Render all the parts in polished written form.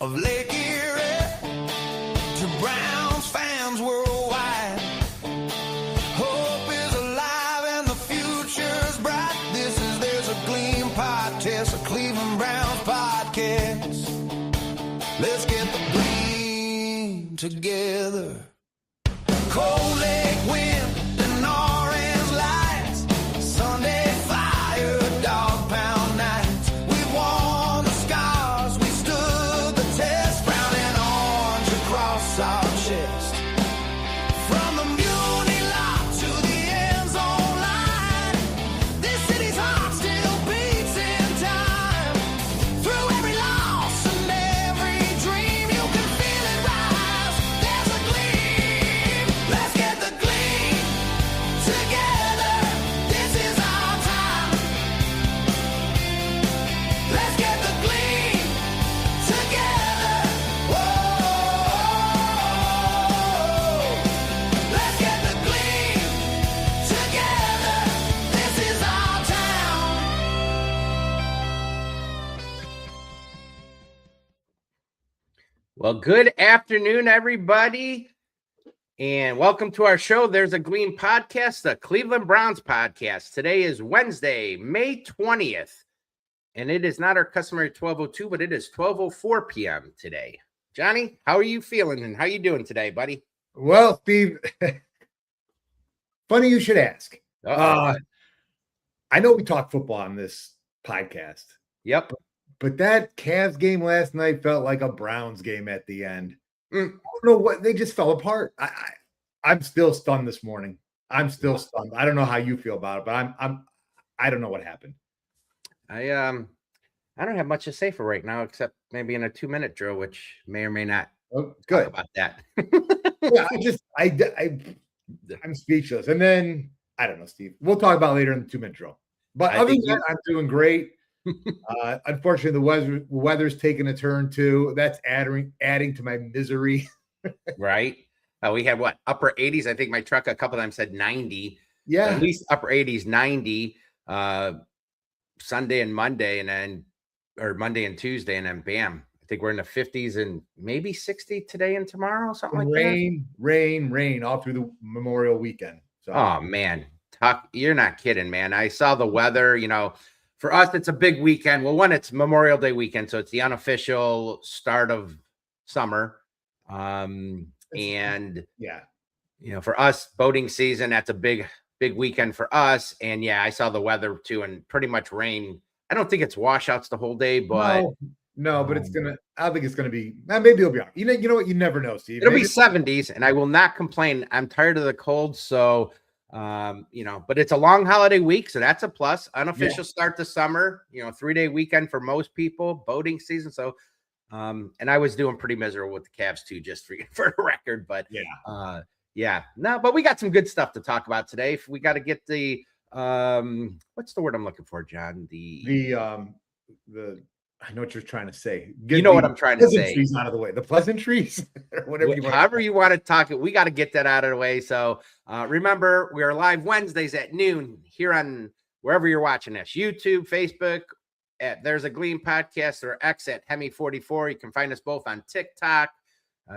of Lake Erie to Browns fans worldwide. Hope is alive and the future's bright. There's a Gleam podcast, a Cleveland Browns podcast. Let's get the Gleam together. Cold Lake wind and orange lights, Sunday fire, dog pound nights. We won the scars, we stood the test, brown and orange across our chest. From the Muni lot to the end zone line, this city's heart still beats in time. Through every loss and every dream, you can feel it rise. There's a gleam. Let's get the gleam together. This is our time. Let's get the gleam together. Whoa. Let's get the gleam together. This is our town. Well, good afternoon, everybody, and welcome to our show. There's a Gleam podcast, the Cleveland Browns podcast. Today is Wednesday, May 20th, and it is not our customary 12:02, but it is 12:04 p.m. today. Johnny, how are you feeling, and how you doing today, buddy? Well, Steve, funny you should ask. Uh-oh. I know we talk football on this podcast, Yep. but that Cavs game last night felt like a Browns game at the end. Mm. I don't know what they just fell apart. I'm still stunned this morning. I'm still stunned. I don't know how you feel about it, but I don't know what happened. I don't have much to say for right now, except maybe in a 2-minute drill, which may or may not Oh, talk good. about that. Yeah, I'm speechless. And then I don't know, Steve. We'll talk about it later in the 2-minute drill. But I other than think that, I'm doing great. Unfortunately, the weather's taking a turn too. That's adding to my misery. Right. We had what, upper 80s? I think my truck a couple times said 90. Yeah. At least upper 80s, 90 Sunday and Monday, or Monday and Tuesday, and then bam. I think we're in the 50s and maybe 60 today and tomorrow, something like that. Rain all through the Memorial weekend. So Oh man, you're not kidding, man. I saw the weather, for us, it's a big weekend. Well, one, it's Memorial Day weekend, so it's the unofficial start of summer. And yeah. for us, boating season, that's a big weekend for us. And yeah, I saw the weather too, and pretty much rain. I don't think it's washouts the whole day, but No, but it's gonna. I don't think it's gonna be. Maybe it'll be. You know what? You never know, Steve. it'll be 70s, and I will not complain. I'm tired of the cold, so but it's a long holiday week, so that's a plus. Unofficial start to summer. 3-day weekend for most people. Boating season, so. And I was doing pretty miserable with the Cavs too, just for the record. But but we got some good stuff to talk about today. If we got to get the what's the word I'm looking for, John? The I know what you're trying to say. You know what I'm trying to say. Pleasantries out of the way. The pleasantries, or whatever you want. However you want to talk it, we got to get that out of the way. So remember, we are live Wednesdays at noon here on wherever you're watching this: YouTube, Facebook. At There's a Gleam podcast, or X at Hemi44. You can find us both on TikTok.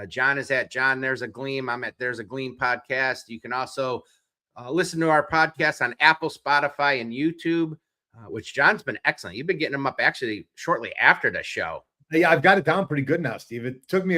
John is at John There's a Gleam. I'm at There's a Gleam podcast. You can also listen to our podcast on Apple, Spotify, and YouTube, which John's been excellent. You've been getting them up actually shortly after the show. Yeah, I've got it down pretty good now, Steve. It took me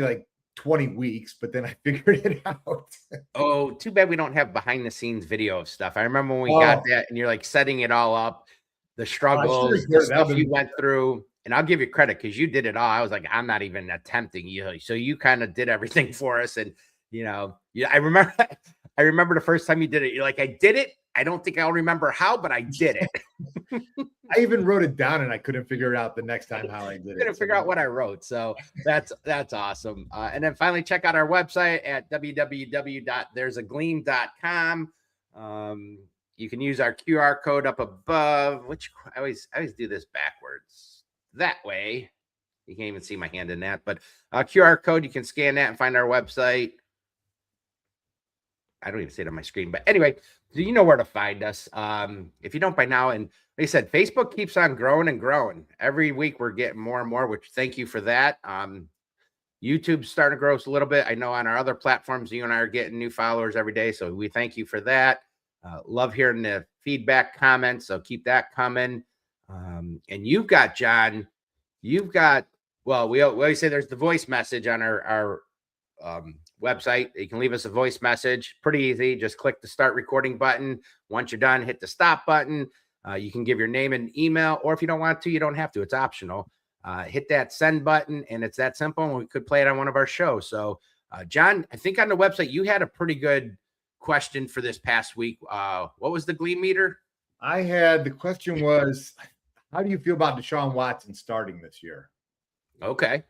like 20 weeks, but then I figured it out. Oh, too bad we don't have behind the scenes video of stuff. I remember when we got that, and you're like setting it all up. The struggles, the stuff you went through, and I'll give you credit because you did it all. I was like, I'm not even attempting you. So you kind of did everything for us. And, I remember the first time you did it, you're like, I did it. I don't think I'll remember how, but I did it. I even wrote it down and I couldn't figure it out the next time how I did it. Couldn't figure out what I wrote. So that's awesome. And then finally check out our website at www.there'sagleam.com. You can use our QR code up above, which I always do this backwards. That way, you can't even see my hand in that, but QR code, you can scan that and find our website. I don't even see it on my screen. But anyway, so you know where to find us. If you don't by now, and like I said, Facebook keeps on growing and growing. Every week we're getting more and more, which thank you for that. YouTube's starting to grow a little bit. I know on our other platforms, you and I are getting new followers every day. So we thank you for that. Love hearing the feedback, comments. So keep that coming. And you've got, John, well, we always say there's the voice message on our website. You can leave us a voice message. Pretty easy. Just click the start recording button. Once you're done, hit the stop button. You can give your name and email, or if you don't want to, you don't have to. It's optional. Hit that send button, and it's that simple. And we could play it on one of our shows. So, John, I think on the website you had a pretty good question for this past week. What was the Gleam meter? The question was, how do you feel about Deshaun Watson starting this year? Okay.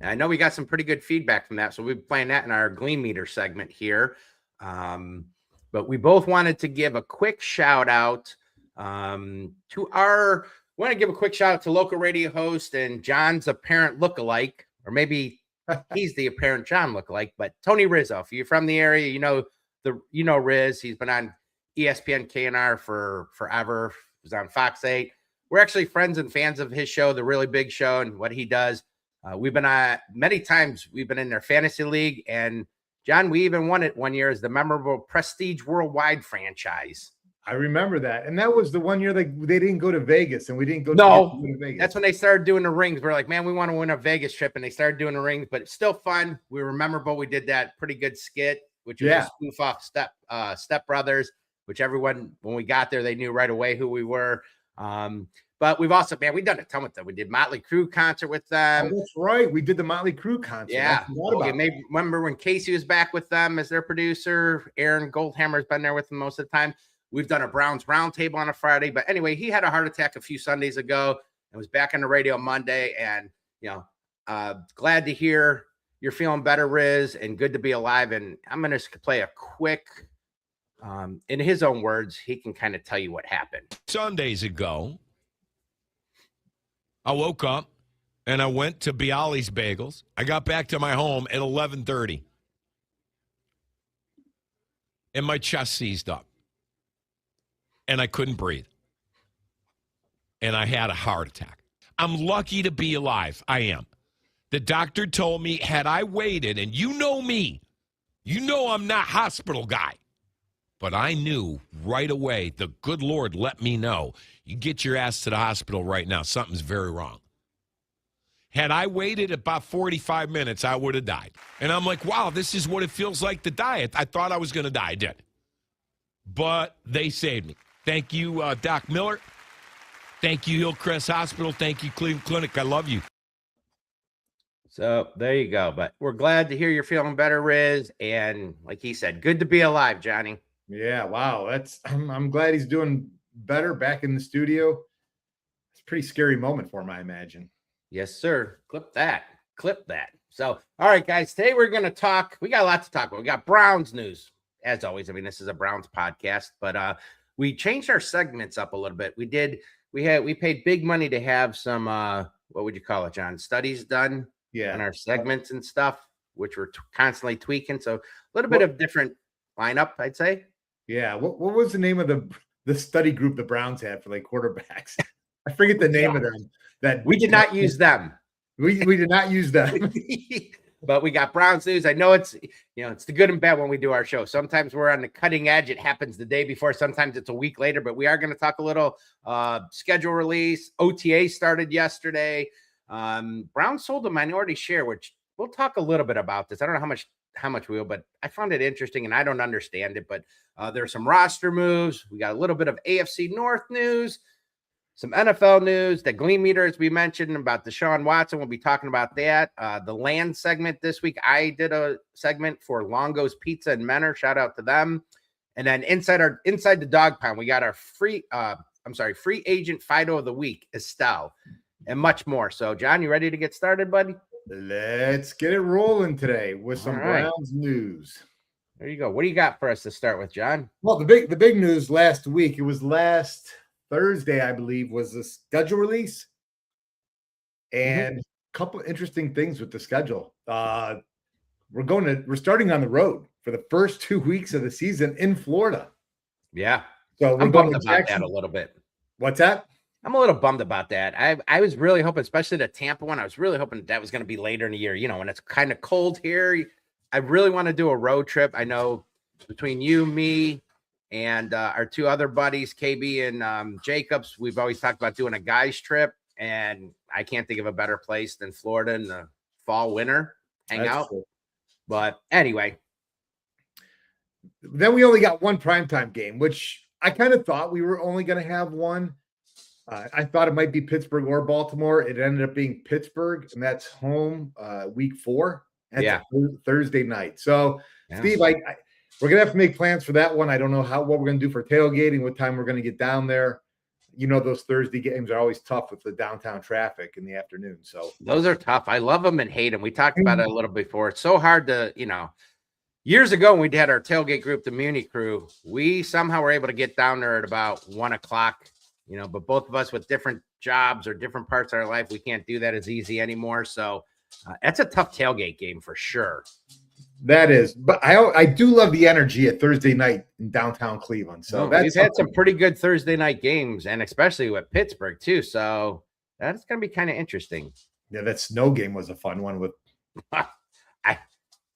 And I know we got some pretty good feedback from that. So we'll be playing that in our Gleam meter segment here. But we both wanted to give a quick shout out want to give a quick shout out to local radio host and John's apparent lookalike, or maybe he's the apparent John lookalike, but Tony Rizzo. If you're from the area, you know Riz. He's been on ESPN KNR for forever. He was on Fox 8. We're actually friends and fans of his show, The Really Big Show, and what he does. We've been many times. We've been in their fantasy league, and John, we even won it one year as the memorable Prestige Worldwide franchise. I remember that. And that was the one year they didn't go to Vegas, and we didn't go to Vegas. That's when they started doing the rings. We're like, man, we want to win a Vegas trip, and they started doing the rings, but it's still fun. We were memorable. We did that pretty good skit, which was a spoof off Step Brothers, which everyone, when we got there, they knew right away who we were. But we've also, we've done a ton with them. We did Motley Crue concert with them. Oh, that's right. We did the Motley Crue concert. Yeah. Remember when Casey was back with them as their producer? Aaron Goldhammer's been there with them most of the time. We've done a Browns roundtable on a Friday. But anyway, he had a heart attack a few Sundays ago and was back on the radio Monday. And, glad to hear you're feeling better, Riz, and good to be alive. And I'm going to play a quick, in his own words, he can kind of tell you what happened. Sundays ago, I woke up and I went to Bialy's Bagels. I got back to my home at 11:30. And my chest seized up. And I couldn't breathe. And I had a heart attack. I'm lucky to be alive. I am. The doctor told me, had I waited, and you know me, you know I'm not hospital guy. But I knew right away, the good Lord let me know, you get your ass to the hospital right now. Something's very wrong. Had I waited about 45 minutes, I would have died. And I'm like, wow, this is what it feels like to die. I thought I was going to die. I did. But they saved me. Thank you, Doc Miller. Thank you, Hillcrest Hospital. Thank you, Cleveland Clinic. I love you. So there you go. But we're glad to hear you're feeling better, Riz. And like he said, good to be alive, Johnny. Yeah, wow. I'm glad he's doing better back in the studio. It's a pretty scary moment for him, I imagine. Yes, sir. Clip that. So, all right, guys, today we're going to talk. We got a lot to talk about. We got Browns news, as always. I mean, this is a Browns podcast, but we changed our segments up a little bit. We paid big money to have some, what would you call it, John? Studies done on our segments and stuff, which we're constantly tweaking. So a little bit of different lineup, I'd say. Yeah. What was the name of the study group the Browns had for like quarterbacks? I forget the name of them. That we did not use them. We did not use them. But we got Browns news. I know it's the good and bad when we do our show. Sometimes we're on the cutting edge. It happens the day before. Sometimes it's a week later. But we are going to talk a little schedule release. OTA started yesterday. Browns sold a minority share, which we'll talk a little bit about this. I don't know how much we will, but I found it interesting and I don't understand it. But there's some roster moves. We got a little bit of AFC North news, some NFL news, the Gleam meter, as we mentioned, about Deshaun Watson. We'll be talking about that. The land segment this week, I did a segment for Longo's Pizza and Menor. Shout out to them. And then inside the dog pound, we got our free agent Fido of the week, Estelle, and much more. So, John, you ready to get started, buddy? Let's get it rolling today with some Browns news. There you go. What do you got for us to start with, John? Well, the big news last week, it was last Thursday, I believe, was the schedule release. And a couple of interesting things with the schedule. We're starting on the road for the first 2 weeks of the season in Florida. Yeah. So we're I'm going bummed to about Jackson. that a little bit. What's that? I'm a little bummed about that. I was really hoping, especially the Tampa one, I was really hoping that was going to be later in the year, when it's kind of cold here. I really want to do a road trip. I know between you, me, and our two other buddies, KB and Jacobs, we've always talked about doing a guys trip, and I can't think of a better place than Florida in the fall, winter, hang That's out. cool. But anyway. Then we only got one primetime game, which I kind of thought we were only going to have one. I thought it might be Pittsburgh or Baltimore. It ended up being Pittsburgh, and that's home week 4. That's a Thursday night. So, Steve, we're gonna have to make plans for that one. I don't know what we're gonna do for tailgating, what time we're gonna get down there. Those Thursday games are always tough with the downtown traffic in the afternoon. So those are tough. I love them and hate them. We talked about it a little before. It's so hard to, years ago when we had our tailgate group, the Muni crew, we somehow were able to get down there at about 1 o'clock. But both of us with different jobs or different parts of our life, we can't do that as easy anymore. So that's a tough tailgate game for sure. That is, but I do love the energy at Thursday night in downtown Cleveland. So we've had some pretty good Thursday night games, and especially with Pittsburgh too. So that's going to be kind of interesting. Yeah, that snow game was a fun one with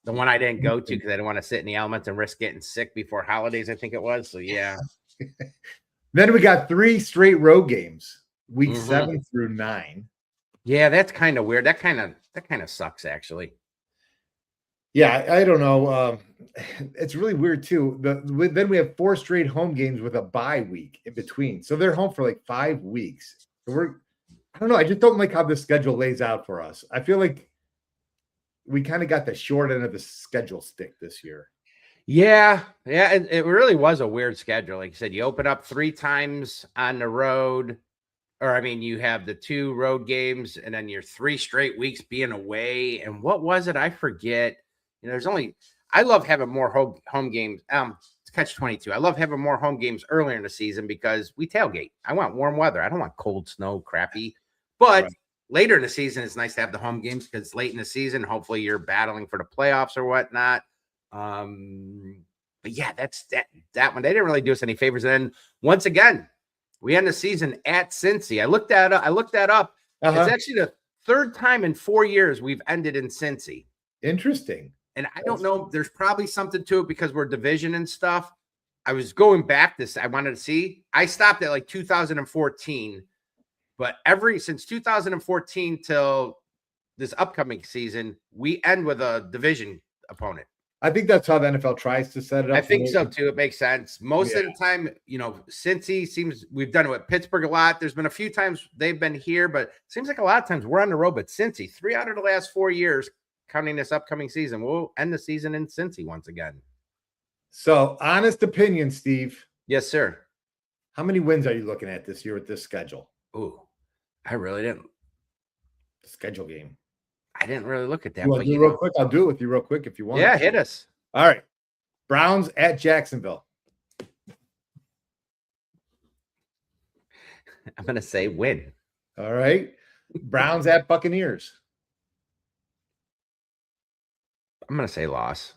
the one I didn't go to because I didn't want to sit in the elements and risk getting sick before holidays, I think it was. So yeah. Then we got 3 straight road games, week 7 through 9. Yeah, that's kind of weird. That kind of sucks, actually. Yeah, I don't know. It's really weird too. Then we have 4 straight home games with a bye week in between, so they're home for like 5 weeks. So I don't know. I just don't like how the schedule lays out for us. I feel like we kind of got the short end of the schedule stick this year. Yeah, it really was a weird schedule. Like you said, you open up 3 times on the road, you have the 2 road games, and then your 3 straight weeks being away. And what was it? I forget. I love having more home games. It's catch-22. I love having more home games earlier in the season because we tailgate. I want warm weather. I don't want cold, snow, crappy. But later in the season, it's nice to have the home games because it's late in the season. Hopefully, you're battling for the playoffs or whatnot. But yeah, that's that one. They didn't really do us any favors. And then once again, we end the season at Cincy. I looked that up. It's actually the 3rd time in 4 years we've ended in Cincy. Interesting. And I don't know. There's probably something to it because we're division and stuff. I was going back I wanted to see. I stopped at like 2014, but since 2014 till this upcoming season, we end with a division opponent. I think that's how the NFL tries to set it up. I think so too. It makes sense. Most of the time, Cincy we've done it with Pittsburgh a lot. There's been a few times they've been here, but it seems like a lot of times we're on the road. But Cincy, 3 out of the last 4 years, counting this upcoming season, we'll end the season in Cincy once again. So, honest opinion, Steve. Yes, sir. How many wins are you looking at this year with this schedule? Ooh, I really didn't. Schedule game. I didn't really look at that. You want to do real quick? I'll do it with you real quick if you want. Yeah, hit us. All right. Browns at Jacksonville. I'm going to say win. All right. Browns at Buccaneers. I'm going to say loss.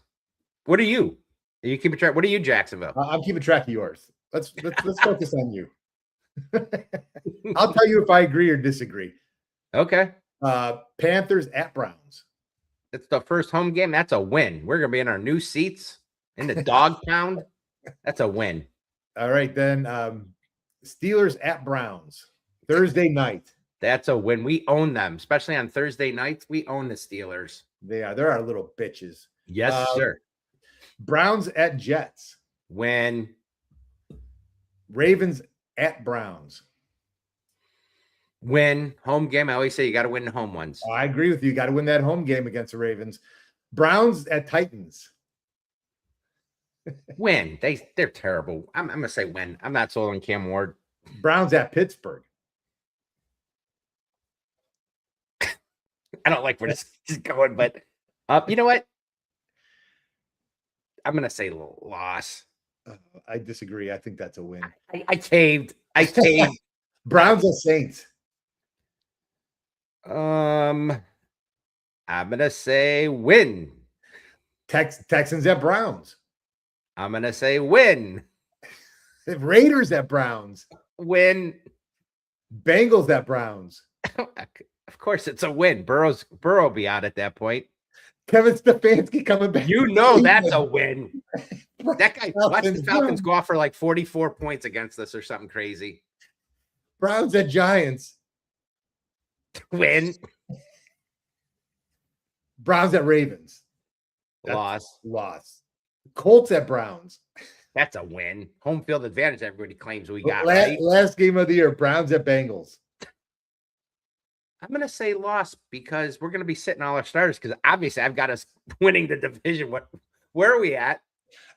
What are you? Are you keeping track? What are you, Jacksonville? I'm keeping track of yours. Let's focus on you. I'll tell you if I agree or disagree. Okay. Panthers at Browns. It's the first home game. That's a win. We're going to be in our new seats in the dog pound. That's a win. All right, then. Steelers at Browns. Thursday night. That's a win. We own them, especially on Thursday nights. We own the Steelers. They are. They're our little bitches. Yes, sir. Browns at Jets. Win. Ravens at Browns. Win. Home game. I always say you got to win the home ones. Oh, I agree with you. You got to win that home game against the Ravens. Browns at Titans. Win. They're terrible. I'm going to say win. I'm not sold on Cam Ward. Browns at Pittsburgh. I don't like where this is going, but you know what? I'm going to say loss. I disagree. I think that's a win. I caved. Browns at Saints. I'm going to say win. Texans at Browns. I'm going to say win. Raiders at Browns. Win. Bengals at Browns. Of course, it's a win. Burrow will be out at that point. Kevin Stefanski coming back. You know that's a win. That guy, watch the Falcons Browns. go off for like 44 points against us or something crazy. Browns at Giants. Win. Browns at Ravens. Loss. Colts at Browns. That's a win. Home field advantage everybody claims we got, right? Last game of the year, Browns at Bengals. I'm going to say loss because we're going to be sitting all our starters because obviously I've got us winning the division. Where are we at?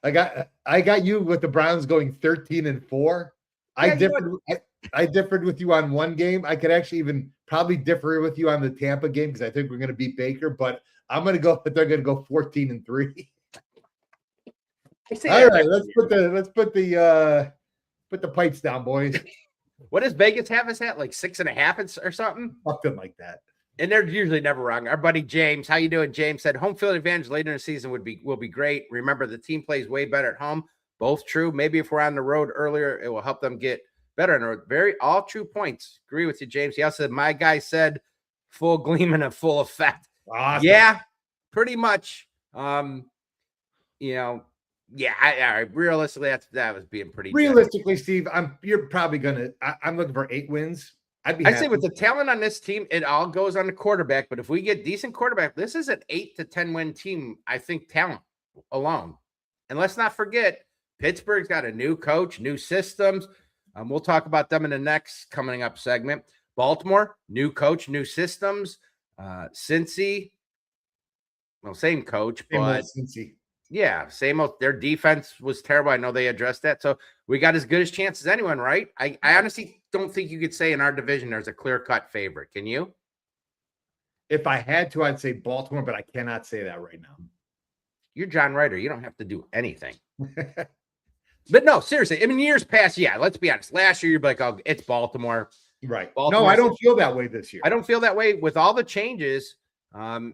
I got you with the Browns going 13-4. I differed with you on one game. I could actually even probably differ with you on the Tampa game because I think we're going to beat Baker, but I'm going to go, but they're going to go 14-3. All right, let's put the pipes down, boys. What does Vegas have us at? Like 6.5 or something? Something like that. And they're usually never wrong. Our buddy James, how you doing? James said home field advantage later in the season will be great. Remember, the team plays way better at home. Both true. Maybe if we're on the road earlier, it will help them get better. And very all true points. Agree with you, James. He also said my guy said full Gleam and a full effect. Awesome. Yeah, pretty much. Yeah, realistically, that was being pretty. Realistically, Steve, you're probably gonna. I'm looking for 8 wins. I'd say with the talent on this team, it all goes on the quarterback. But if we get decent quarterback, this is an 8 to 10 win team. I think talent alone. And let's not forget, Pittsburgh's got a new coach, new systems. We'll talk about them in the next coming up segment. Baltimore, new coach, new systems. Cincy, well, same coach, but Cincy. Yeah, same old. Their defense was terrible. I know they addressed that. So we got as good a chance as anyone, right? I honestly don't think you could say in our division there's a clear-cut favorite. Can you? If I had to, I'd say Baltimore, but I cannot say that right now. You're John Ryder. You don't have to do anything. But no, seriously. I mean, years past, yeah, let's be honest. Last year, you'd be like, oh, it's Baltimore. Right. Baltimore. No, I don't feel that way this year. I don't feel that way with all the changes.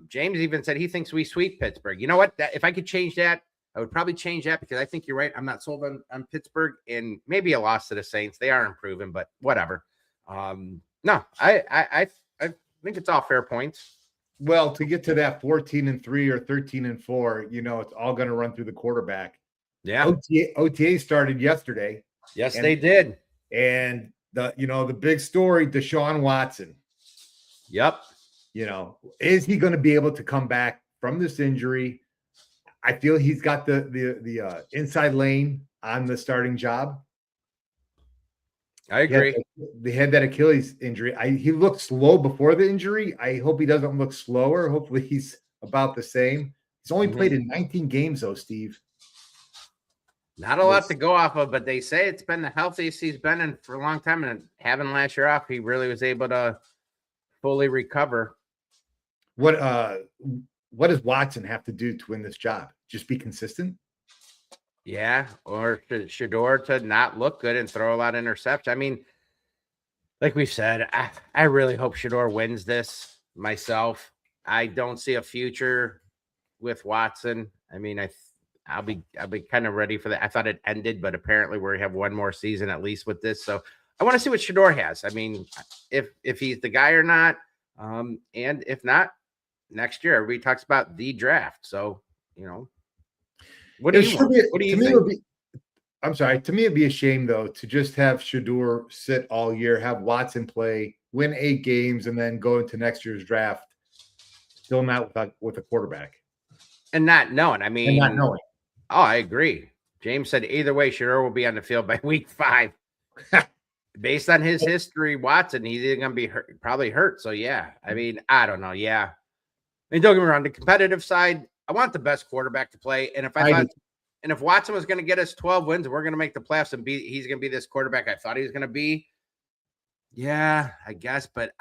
James even said he thinks we sweep Pittsburgh. You know what? If I could change that, I would probably change that because I think you're right. I'm not sold on Pittsburgh and maybe a loss to the Saints. They are improving, but whatever. No, I think it's all fair points. Well, to get to that 14-3 or 13-4, it's all going to run through the quarterback. Yeah. OTA started yesterday. Yes, they did. And the big story, Deshaun Watson. Yep. Is he going to be able to come back from this injury? I feel he's got the inside lane on the starting job. I agree. They had that Achilles injury. He looked slow before the injury. I hope he doesn't look slower. Hopefully he's about the same. He's only played in 19 games though, Steve. Not a lot to go off of, but they say it's been the healthiest he's been in for a long time. And having last year off, he really was able to fully recover. What does Watson have to do to win this job? Just be consistent? Yeah, or Shador to not look good and throw a lot of interceptions. I mean, like we've said, I really hope Shador wins this myself. I don't see a future with Watson. I mean, I'll be kind of ready for that. I thought it ended, but apparently we have one more season at least with this. So I want to see what Shador has. I mean, if he's the guy or not, and if not, next year everybody talks about the draft. So what do you think? I'm sorry. To me, it'd be a shame though to just have Shador sit all year, have Watson play, win 8 games, and then go into next year's draft still not with a quarterback and not knowing. I mean, not knowing. Oh, I agree. James said either way, Shador will be on the field by week 5. Based on his history, Watson, he's either going to be probably hurt. So yeah, I mean, I don't know. Yeah, I mean, don't get me wrong. The competitive side, I want the best quarterback to play. And if Watson was going to get us 12 wins, and we're going to make the playoffs, and he's going to be this quarterback I thought he was going to be. Yeah, I guess. But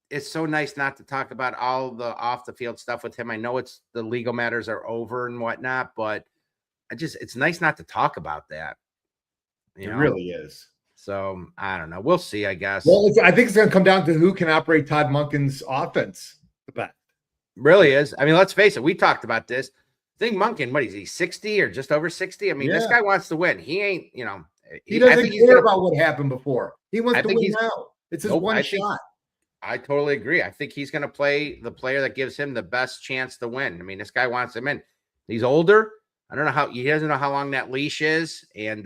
it's so nice not to talk about all the off the field stuff with him. I know the legal matters are over and whatnot, but it's nice not to talk about that. It really is. So I don't know. We'll see, I guess. Well, I think it's going to come down to who can operate Todd Monken's offense the best. Really is. I mean, let's face it. We talked about this. think Monken, what is he, 60 or just over 60? I mean, this Yeah. guy wants to win. He ain't, He I doesn't think he's care gonna, about what happened before. He wants I to think win he's now. It's his nope, one I think shot. I totally agree. I think he's going to play the player that gives him the best chance to win. I mean, this guy wants him in. He's older. I don't know how he doesn't know how long that leash is, and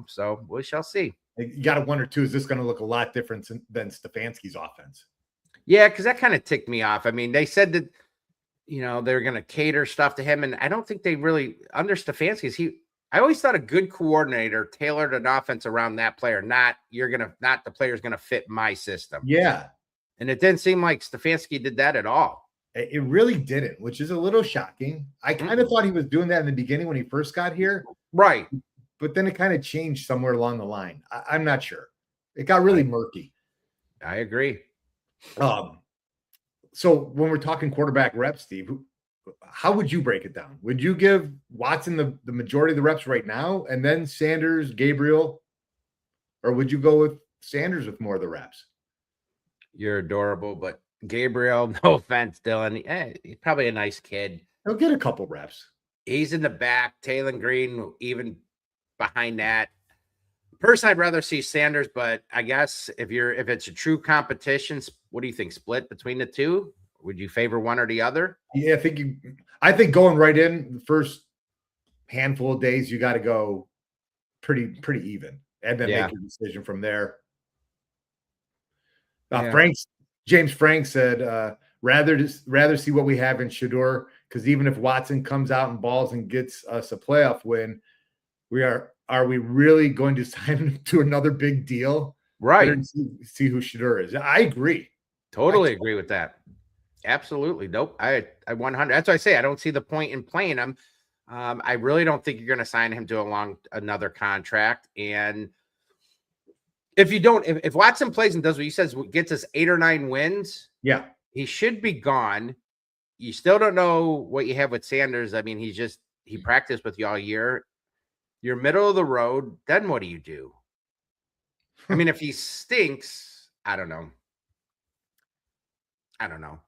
so we shall see. You got to wonder too, is this going to look a lot different than Stefanski's offense? Yeah, because that kind of ticked me off. I mean, they said that they're going to cater stuff to him, and I don't think they really under Stefanski's. I always thought a good coordinator tailored an offense around that player. Not the player's going to fit my system. Yeah, and it didn't seem like Stefanski did that at all. It really didn't, which is a little shocking. I kind of thought he was doing that in the beginning when he first got here. Right. But then it kind of changed somewhere along the line. I'm not sure. It got really murky. I agree. So when we're talking quarterback reps, Steve, how would you break it down? Would you give Watson the majority of the reps right now and then Sanders, Gabriel? Or would you go with Sanders with more of the reps? You're adorable, but Gabriel, no offense, Dylan. He's probably a nice kid. He'll get a couple reps. He's in the back. Taylor Green, even behind that. Personally, I'd rather see Sanders, but I guess if it's a true competition, what do you think? Split between the two? Would you favor one or the other? Yeah, I think going right in the first handful of days, you got to go pretty even, and then make your decision from there. James Frank said, rather see what we have in Shedeur, because even if Watson comes out and balls and gets us a playoff win, are we really going to sign him to another big deal? Right. See who Shedeur is. I agree. Totally agree with that. Absolutely. Nope. I 100. That's why I say I don't see the point in playing him. I really don't think you're going to sign him to another contract. And if Watson plays and does what he says, gets us 8 or 9 wins, yeah, he should be gone. You still don't know what you have with Sanders. I mean, he practiced with you all year. You're middle of the road. Then what do you do? I mean, if he stinks, I don't know.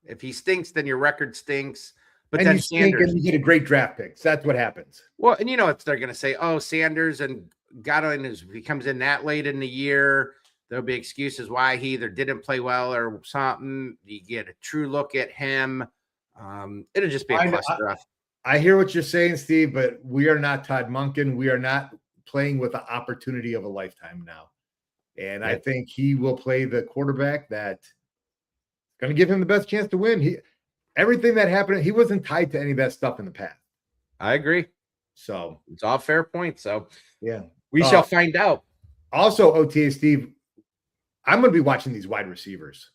If he stinks, then your record stinks. But and then Sanders, and you get a great draft pick. So that's what happens. Well, and if they're going to say, "Oh, Sanders and Godwin he comes in that late in the year," there'll be excuses why he either didn't play well or something. You get a true look at him. It'll just be a cluster. I hear what you're saying, Steve, but we are not Todd Monken. We are not playing with the opportunity of a lifetime now. And I think he will play the quarterback that's going to give him the best chance to win. Everything that happened, he wasn't tied to any of that stuff in the past. I agree. So it's all fair points. So yeah, we shall find out. Also, OTA Steve, I'm going to be watching these wide receivers.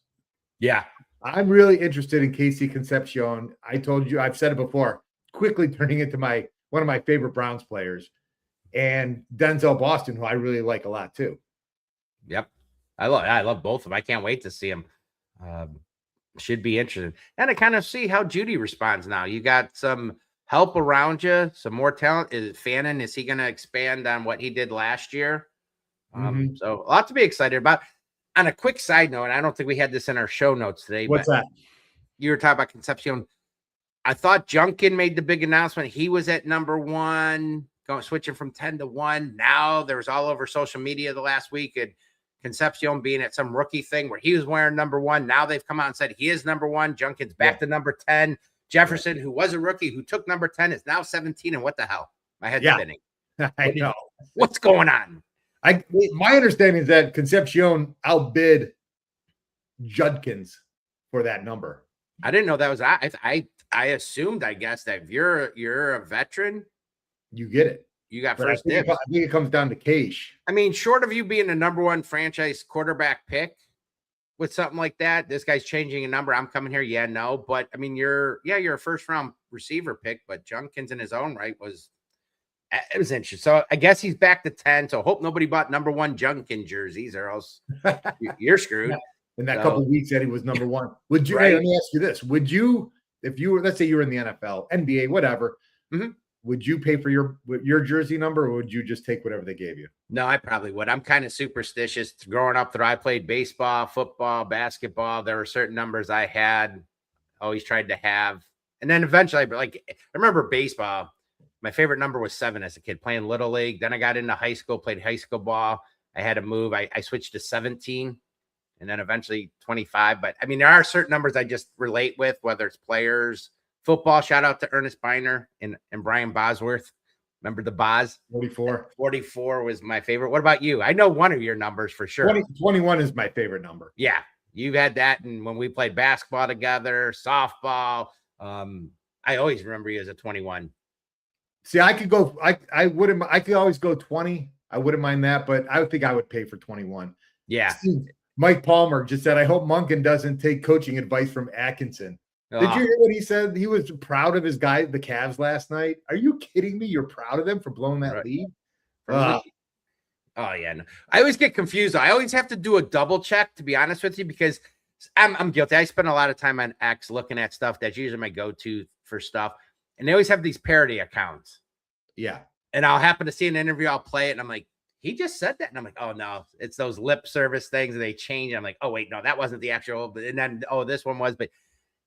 Yeah. I'm really interested in Casey Concepcion. I told you, I've said it before, quickly turning into one of my favorite Browns players, and Denzel Boston, who I really like a lot too. Yep. I love both of them. I can't wait to see them. Should be interesting. And I kind of see how Judy responds now. You got some help around you, some more talent. Is he going to expand on what he did last year? So a lot to be excited about. On a quick side note, and I don't think we had this in our show notes today. What's that? You were talking about Concepcion. I thought Junkin made the big announcement. He was at number 1, switching from 10 to 1. Now there was all over social media the last week and Concepcion being at some rookie thing where he was wearing number 1. Now they've come out and said he is number 1. Junkin's back to number 10. Jefferson, who was a rookie, who took number 10, is now 17. And what the hell? My head's spinning. I know. What's going on? My understanding is that Concepcion outbid Judkins for that number. I didn't know that was. I assumed, I guess, that if you're a veteran, you get it. You got first dibs. I think it comes down to cash. I mean, short of you being the number 1 franchise quarterback pick with something like that, this guy's changing a number. I'm coming here. Yeah, no. But I mean, you're a first round receiver pick, but Junkins in his own right was interesting. So I guess he's back to 10. So hope nobody bought number 1 Junkin jerseys or else you're screwed. In that couple of weeks that he was number 1. Would you, hey, let me ask you this. Would you, if you were, let's say you were in the NFL, NBA, whatever, would you pay for your jersey number, or would you just take whatever they gave you? No, I probably would. I'm kind of superstitious. Growing up, I played baseball, football, basketball. There were certain numbers I had, always tried to have. And then eventually, like, I remember baseball. My favorite number was 7 as a kid playing Little League. Then I got into high school, played high school ball. I had to move. I switched to 17 and then eventually 25. But I mean, there are certain numbers I just relate with, whether it's players, football. Shout out to Ernest Biner and Brian Bosworth. Remember the Boz? 44. 44 was my favorite. What about you? I know one of your numbers for sure. 21 is my favorite number. Yeah. You've had that. And when we played basketball together, softball, I always remember you as a 21. See, I could go, I wouldn't, I could always go 20. I wouldn't mind that, but I would think I would pay for 21. Yeah. Mike Palmer just said, I hope Monken doesn't take coaching advice from Atkinson. Did you hear what he said? He was proud of his guy, the Cavs, last night. Are you kidding me? You're proud of them for blowing that lead? Oh, yeah. No. I always get confused. I always have to do a double check, to be honest with you, because I'm guilty. I spend a lot of time on X looking at stuff. That's usually my go-to for stuff. And they always have these parody accounts. Yeah. And I'll happen to see an interview. I'll play it. And I'm like, he just said that. And I'm like, oh, no, it's those lip service things. And they change. I'm like, oh, wait, no, that wasn't the actual. And then, oh, this one was. But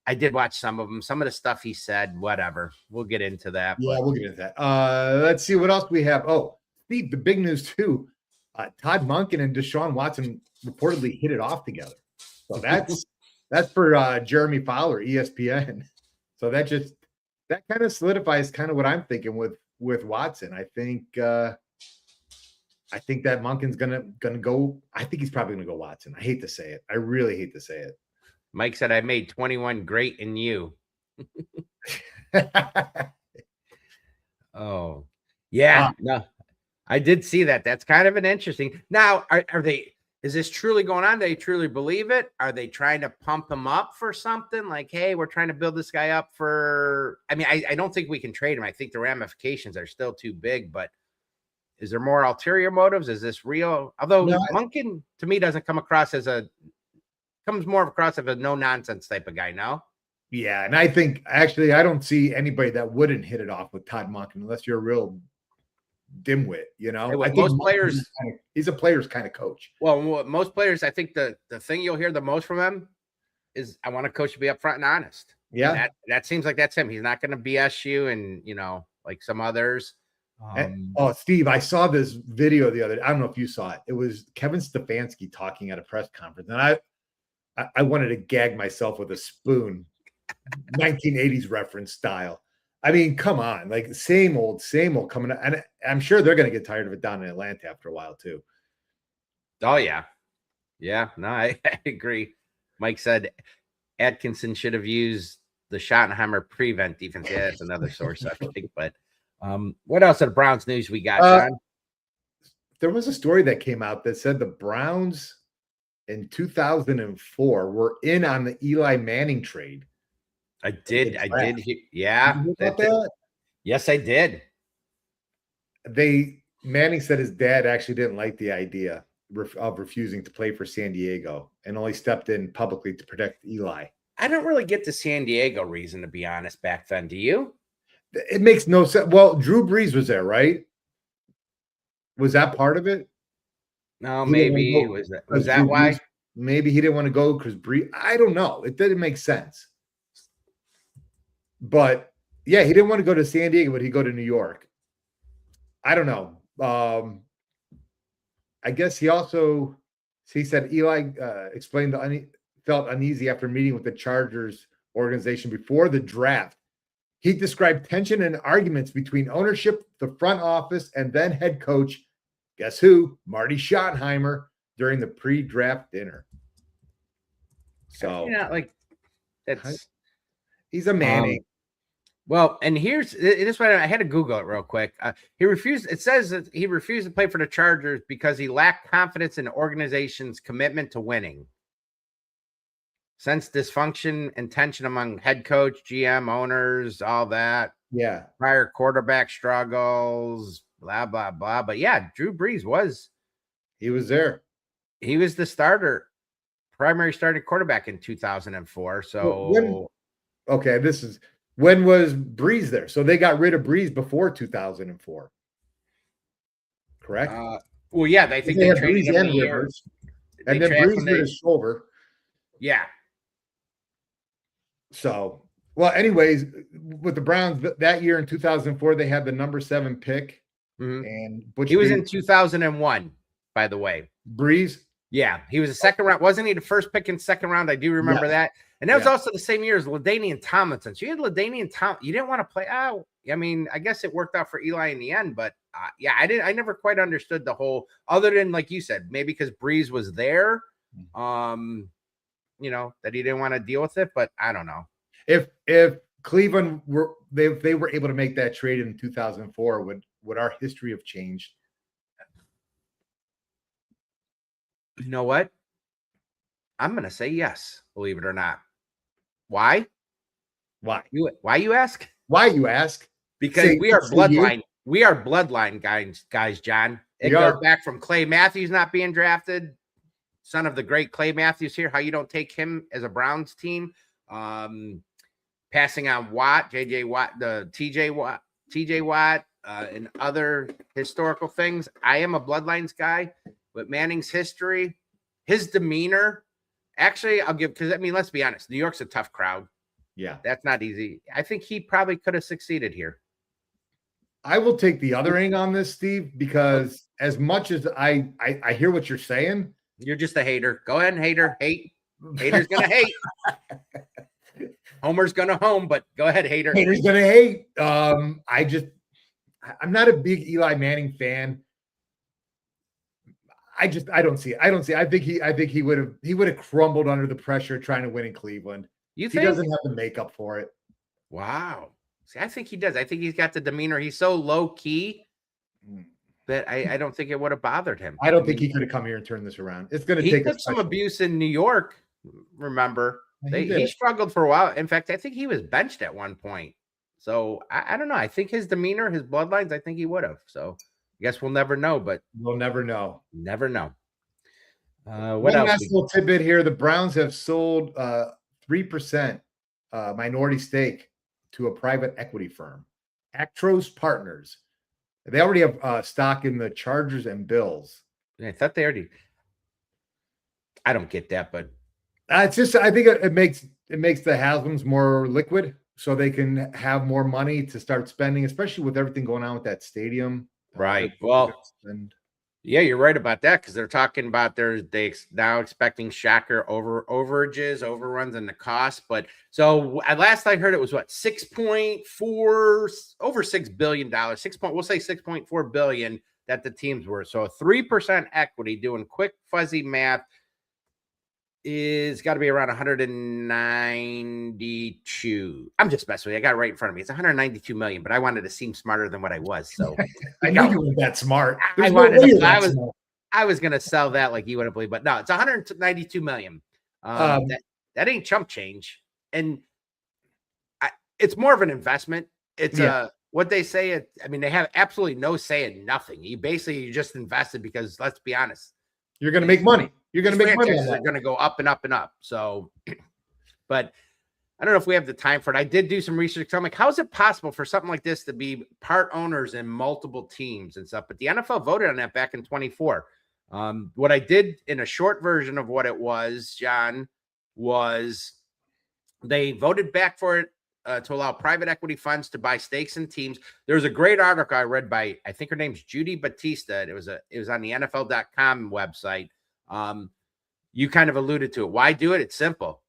I did watch some of them. Some of the stuff he said, whatever. We'll get into that. Yeah, we'll get into that. Let's see what else we have. Oh, Steve, the big news, too. Todd Monken and Deshaun Watson reportedly hit it off together. So that's for Jeremy Fowler, ESPN. So that kind of solidifies kind of what I'm thinking with Watson. I think that Monken's gonna go. I think he's probably gonna go Watson. I hate to say it. I really hate to say it. Mike said I made 21 great in you. Oh, yeah. No, I did see that. That's kind of an interesting. Now, are they? Is this truly going on? Do they truly believe it? Are they trying to pump him up for something? Like, hey, we're trying to build this guy up for. I mean, I don't think we can trade him. I think the ramifications are still too big. But is there more ulterior motives? Is this real? Although Monken to me doesn't come across as comes more across as a no nonsense type of guy. No. Yeah, and I think actually I don't see anybody that wouldn't hit it off with Todd Monken unless you're a real dimwit, you know. I think most players, he's a player's kind of coach. Well, most players, I think the thing you'll hear the most from him is, I want a coach to be upfront and honest. Yeah, that seems like that's him. He's not going to BS you, and like some others. Steve, I saw this video the other day. I don't know if you saw it. It was Kevin Stefanski talking at a press conference, and I wanted to gag myself with a spoon, 1980s reference style. I mean, come on, like same old coming up. And I'm sure they're going to get tired of it down in Atlanta after a while too. Oh yeah. Yeah, no, I agree. Mike said Atkinson should have used the Schottenheimer prevent defense. Yeah, that's another source, I think. But what else of the Browns news we got, John? There was a story that came out that said the Browns in 2004 were in on the Eli Manning trade. I did. Yeah. Yes, I did. Manning said his dad actually didn't like the idea of refusing to play for San Diego and only stepped in publicly to protect Eli. I don't really get the San Diego reason, to be honest, back then. Do you? It makes no sense. Well, Drew Brees was there, right? Was that part of it? No, maybe. Was that why? Maybe he didn't want to go because Brees. I don't know. It didn't make sense. But yeah, he didn't want to go to San Diego, but he'd go to New York. I don't know. I guess he said Eli explained felt uneasy after meeting with the Chargers organization before the draft. He described tension and arguments between ownership, the front office, and then head coach, guess who? Marty Schottenheimer, during the pre-draft dinner. So, he's a Manning. Well, and here's why I had to Google it real quick. He refused. It says that he refused to play for the Chargers because he lacked confidence in the organization's commitment to winning. Since dysfunction and tension among head coach, GM, owners, all that. Yeah. Prior quarterback struggles, blah, blah, blah. But yeah, Drew Brees he was there. He was the primary starting quarterback in 2004. So when was Brees there? So they got rid of Brees before 2004. Correct? Well, yeah, they think they traded him and Rivers. And then Brees hit his shoulder. Yeah. So Well, anyways, with the Browns that year in 2004, they had the number 7 pick, Mhm. and Butch He was Davis, in 2001, by the way. Breeze. Yeah, he was a second round. Wasn't he the first pick in second round? I do remember Yes. that. And that was Yeah. also the same year as LaDainian Tomlinson. So you had LaDainian Tom. You didn't want to play. Oh, I mean, I guess it worked out for Eli in the end, but yeah, I never quite understood the whole. Other than like you said, maybe because Breeze was there, you know, that he didn't want to deal with it. But I don't know. If Cleveland were they were able to make that trade in 2004, would our history have changed? You know what? I'm gonna say yes. Believe it or not. Why? Why? Why you ask? Why, you ask? Because Say- we are say you. bloodline. We are bloodline guys, John. It We goes are. back from Clay Matthews not being drafted, son of the great Clay Matthews here. How you don't take him as a Browns team. Passing on Watt, JJ Watt, the TJ Watt, and other historical things. I am a bloodlines guy, but Manning's history, his demeanor. Actually, I'll give, because I mean, let's be honest, New York's a tough crowd. Yeah. That's not easy. I think he probably could have succeeded here. I will take the other end on this, Steve, because as much as I hear what you're saying, You're just a hater. Go ahead and hater. Hate. Hater's gonna hate. Homer's gonna home, but go ahead, hater. haters gonna hate. I'm not a big Eli Manning fan. I don't see it. I think he would have crumbled under the pressure trying to win in Cleveland. You He think? doesn't have the makeup for it. Wow. See, I think he does. I think he's got the demeanor. He's so low key that I don't think it would have bothered him. I don't think he could have come here and turned this around. It's going to He take took some abuse in New York. Remember, He he did. struggled for a while. In fact, I think he was benched at one point. So I don't know. I think his demeanor, his bloodlines, I think he would have. So I guess we'll never know, but We'll never know. never know. What One else? last little tidbit here: the Browns have sold 3% minority stake to a private equity firm, Actros Partners. They already have stock in the Chargers and Bills. I thought they already. I don't get that, but It's just I think it makes the Haslam's more liquid, so they can have more money to start spending, especially with everything going on with that stadium. right. Well, and yeah, you're right about that because they're talking about they now expecting shocker overages, overruns, and the cost. But so last I heard it was what 6.4 over $6 billion, we'll say 6.4 billion that the teams were. So 3% equity, doing quick fuzzy math, is got to be around 192. I'm just messing with you. I got it right in front of me. It's 192 million, but I wanted to seem smarter than what I was. So I knew you were that smart. I was going to sell that like you wouldn't believe, but no, it's 192 million. That ain't chump change. And it's more of an investment. It's what they say. I mean, they have absolutely no say in nothing. You just invested because let's be honest, you're going to make money. You're going to make money. They're going to go up and up and up. So, but I don't know if we have the time for it. I did do some research. I'm like, how is it possible for something like this to be part owners in multiple teams and stuff? But the NFL voted on that back in 24. What I did in a short version of what it was, John, was they voted back for it to allow private equity funds to buy stakes in teams. There was a great article I read by, I think her name's Judy Batista. It was on the NFL.com website. You kind of alluded to it. Why do it? It's simple.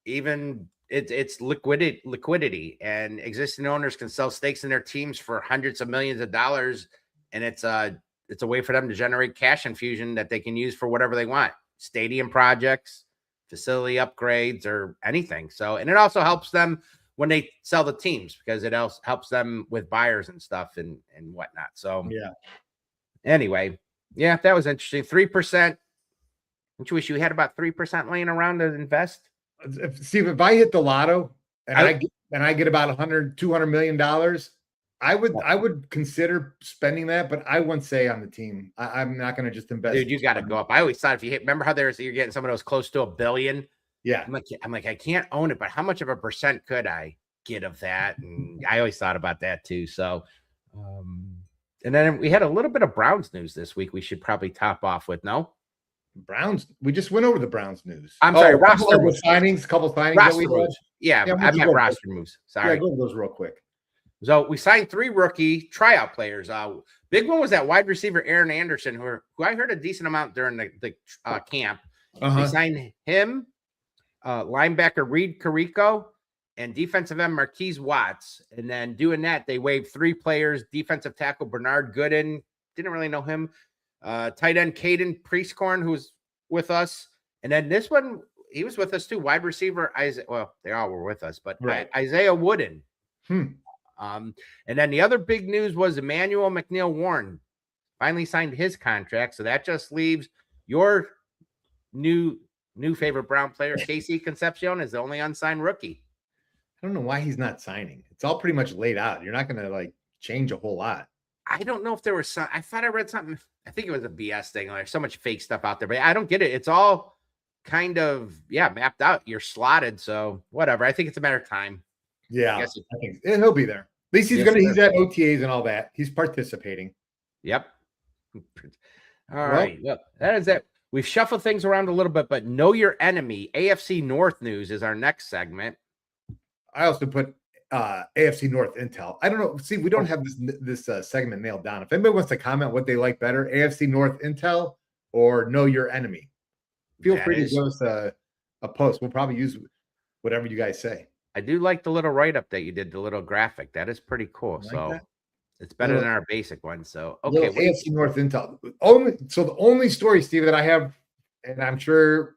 Even it's liquidity, and existing owners can sell stakes in their teams for hundreds of millions of dollars, and it's a way for them to generate cash infusion that they can use for whatever they want, stadium projects, facility upgrades, or anything. So, and it also helps them when they sell the teams because it also helps them with buyers and stuff and whatnot. So yeah. Anyway, yeah, that was interesting. 3%. Don't you wish you had about 3% laying around to invest? Steve, if I hit the lotto and I get about $200 million, I would consider spending that, but I wouldn't say on the team. I'm not going to just invest. Dude, you got to go up. I always thought if you remember how you're getting some of those close to $1 billion. Yeah. I'm like, I can't own it, but how much of a percent could I get of that? And I always thought about that too. So, and then we had a little bit of Browns news this week. We should probably top off with Browns. We just went over the Browns news. I'm sorry, couple signings. That we had. Yeah, Yeah, I meant roster moves. Yeah, Sorry. go over those real quick. So we signed 3 rookie tryout players. Big one was that wide receiver Aaron Anderson, who I heard a decent amount during the camp. They signed him, linebacker Reed Carrico, and defensive end Marquise Watts. And then doing that, they waived 3 players: defensive tackle Bernard Gooden, didn't really know him, tight end Caden Priestcorn, who was with us, and then this one he was with us too. Wide receiver Isaiah. Well, they all were with us, but Isaiah Wooden. And then the other big news was Emmanuel McNeil Warren finally signed his contract. So that just leaves your new favorite Brown player, Casey Concepcion, is the only unsigned rookie. I don't know why he's not signing. It's all pretty much laid out. You're not going to like change a whole lot. I don't know if there was some. I thought I read something. I think it was a BS thing. There's so much fake stuff out there, but I don't get it. It's all kind of mapped out. You're slotted, so whatever. I think it's a matter of time. Yeah, I think he'll be there. At least he's he's at OTAs and all that. He's participating. Yep. All right. Well, that is it. We've shuffled things around a little bit, but know your enemy. AFC North news is our next segment. I also put AFC North intel. I don't know. See, we don't have this segment nailed down. If anybody wants to comment what they like better, AFC North intel or know your enemy, feel free to give us a post. We'll probably use whatever you guys say. I do like the little write-up that you did, the little graphic. That is pretty cool. So it's better than our basic one. So okay, AFC North intel. The only story, Steve, that I have, and I'm sure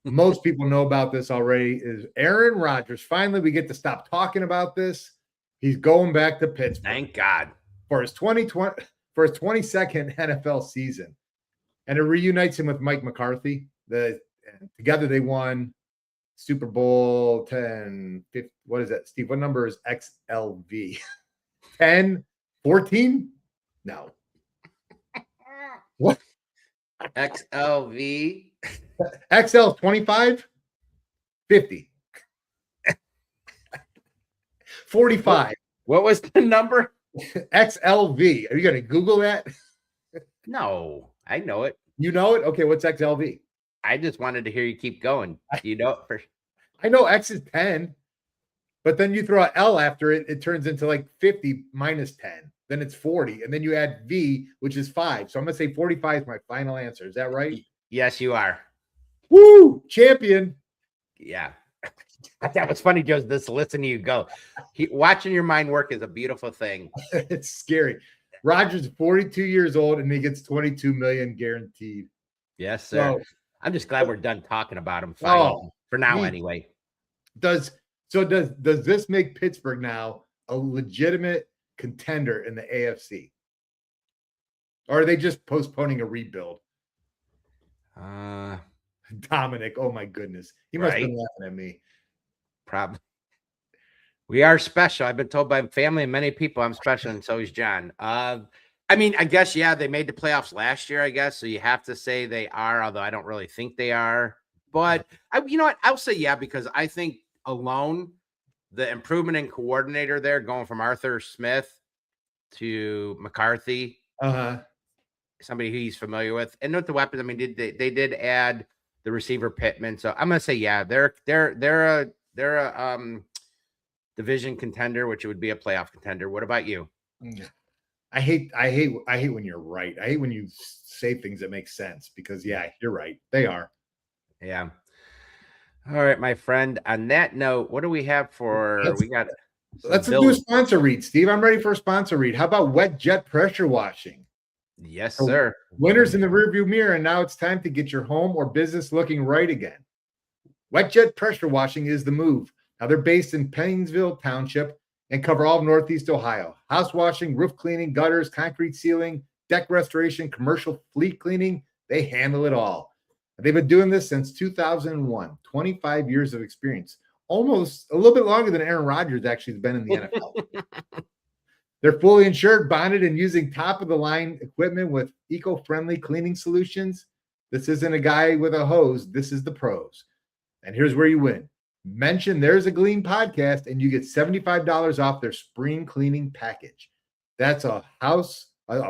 most people know about this already, is Aaron Rodgers. Finally, we get to stop talking about this. He's going back to Pittsburgh. Thank God. For his 22nd NFL season. And it reunites him with Mike McCarthy. Together they won Super Bowl 10, 15, what is that, Steve? What number is XLV? 10, 14? No. What? XLV? XL 25? 50. 45. What was the number? XLV. Are you going to Google that? No, I know it. You know it? Okay, what's XLV? I just wanted to hear you keep going. You know it for I know X is 10, but then you throw an L after it, it turns into like 50 minus 10. Then it's 40. And then you add V, which is 5. So I'm going to say 45 is my final answer. Is that right? Yes, you are. Woo! Champion. Yeah. That was funny, Joe. Just listen to you go. Watching your mind work is a beautiful thing. It's scary. Rodgers is 42 years old and he gets 22 million guaranteed. Yes, sir. So, I'm just glad we're done talking about him finally, for now anyway. Does this make Pittsburgh now a legitimate contender in the AFC? Or are they just postponing a rebuild? Dominic, oh my goodness. He must have been laughing at me. Probably. We are special. I've been told by family and many people I'm special, and so is John. I mean, I guess, they made the playoffs last year, I guess. So you have to say they are, although I don't really think they are. But you know what? I'll say because I think alone the improvement in coordinator there, going from Arthur Smith to McCarthy, somebody who he's familiar with, and with the weapons. I mean, they did add the receiver Pittman. So I'm gonna say, they're a division contender, which would be a playoff contender. What about you? I hate when you're right. I hate when you say things that make sense because you're right. They are. Yeah. All right, my friend. On that note, what do we have for? Let's do a sponsor read, Steve. I'm ready for a sponsor read. How about wet jet pressure washing? Yes, sir. Winter's in the rearview mirror, and now it's time to get your home or business looking right again. Wet jet pressure washing is the move. Now they're based in Painesville Township and cover all of Northeast Ohio. House washing, roof cleaning, gutters, concrete sealing, deck restoration, commercial fleet cleaning. They handle it all. They've been doing this since 2001, 25 years of experience, almost a little bit longer than Aaron Rodgers actually has been in the NFL. They're fully insured, bonded, and using top-of-the-line equipment with eco-friendly cleaning solutions. This isn't a guy with a hose. This is the pros. And here's where you win. Mention There's a Gleam podcast, and you get $75 off their spring cleaning package. That's a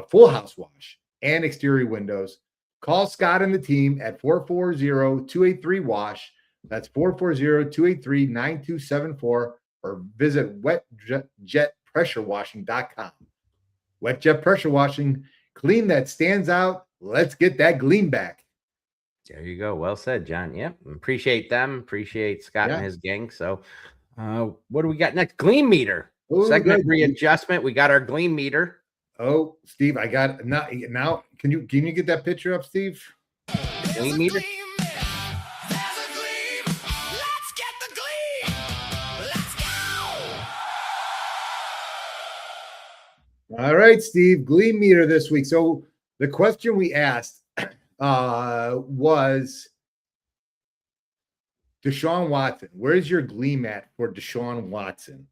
full house wash and exterior windows. Call Scott and the team at 440-283-WASH That's 440-283-9274 or visit wetjetpressurewashing.com. Wet Jet Pressure Washing, clean that stands out. Let's get that gleam back. There you go. Well said, John. Yep. Appreciate them. Appreciate Scott and his gang. So what do we got next? Gleam meter. Segment readjustment. We got our gleam meter. Oh, Steve, I got it. Now can you get that picture up, Steve? Gleam meter. All right, Steve, Gleam meter this week. So the question we asked was Deshaun Watson. Where's your Gleam at for Deshaun Watson?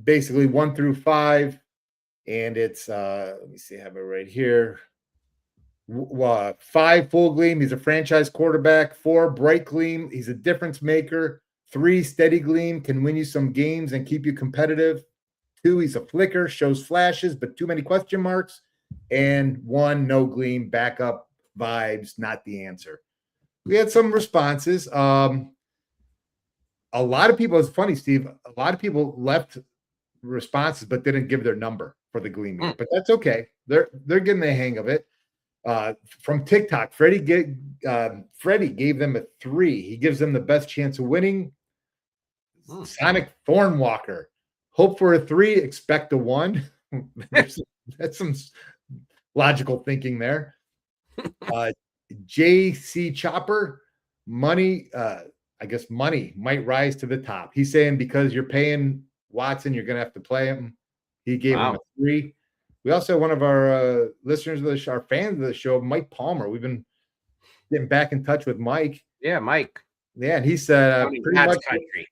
Basically 1 through 5, and it's let me see, I have it right here. 5 full Gleam. He's a franchise quarterback. 4 bright Gleam. He's a difference maker. 3 steady Gleam, can win you some games and keep you competitive. 2, he's a flicker, shows flashes, but too many question marks. And 1, no Gleam, backup vibes, not the answer. We had some responses. A lot of people, it's funny, Steve, a lot of people left responses but didn't give their number for the Gleam meter, but that's okay. They're getting the hang of it. From TikTok, Freddie gave them a 3. He gives them the best chance of winning. Sonic Thornwalker, hope for a 3, expect a 1. That's some logical thinking there. JC Chopper, money, I guess money might rise to the top. He's saying because you're paying Watson, you're going to have to play him. He gave him a 3. We also have one of our listeners of the show, our fans of the show, Mike Palmer. We've been getting back in touch with Mike. Yeah, Mike. Yeah, and he said pretty much. Country.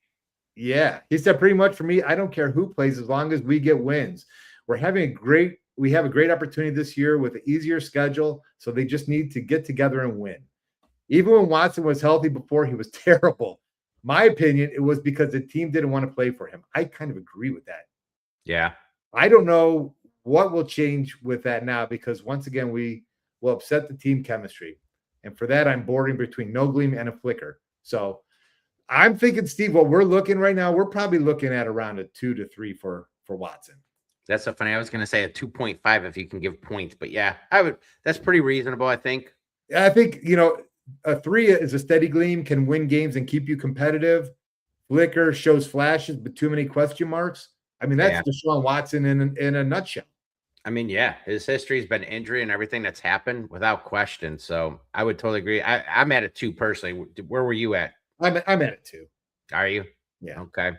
Yeah, he said pretty much for me, I don't care who plays as long as we get wins. We have a great opportunity this year with an easier schedule, so they just need to get together and win. Even when Watson was healthy before, he was terrible. My opinion, it was because the team didn't want to play for him. I kind of agree with that. Yeah. I don't know what will change with that now, because once again, we will upset the team chemistry. And for that, I'm bordering between no Gleam and a flicker. So I'm thinking, Steve, what we're looking right now, we're probably looking at around a 2 to 3 for Watson. That's so funny. I was going to say a 2.5 if you can give points, but yeah, that's pretty reasonable, I think. I think, a 3 is a steady Gleam, can win games and keep you competitive. Flicker shows flashes, but too many question marks. I mean, that's Deshaun Watson in a nutshell. I mean, yeah, his history's been injury and everything that's happened without question. So I would totally agree. I'm at a 2 personally. Where were you at? I'm at a 2. Are you? Yeah. Okay.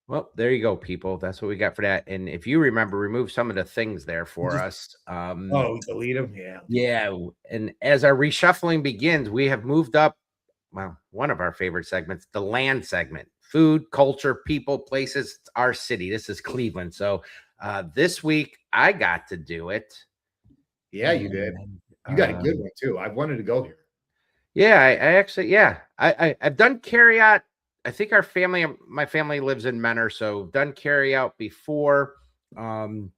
Well, there you go, people. That's what we got for that. And if you remember, remove some of the things there for us. Delete them. Yeah. Yeah. And as our reshuffling begins, we have moved up. Well, one of our favorite segments, the land segment. Food, culture, people, places. It's our city. This is Cleveland. So this week I got to do it. Yeah, you did. You got a good one too. I wanted to go here. Yeah, I actually, I've done carry out. I think my family lives in Menor, so done carry out before. And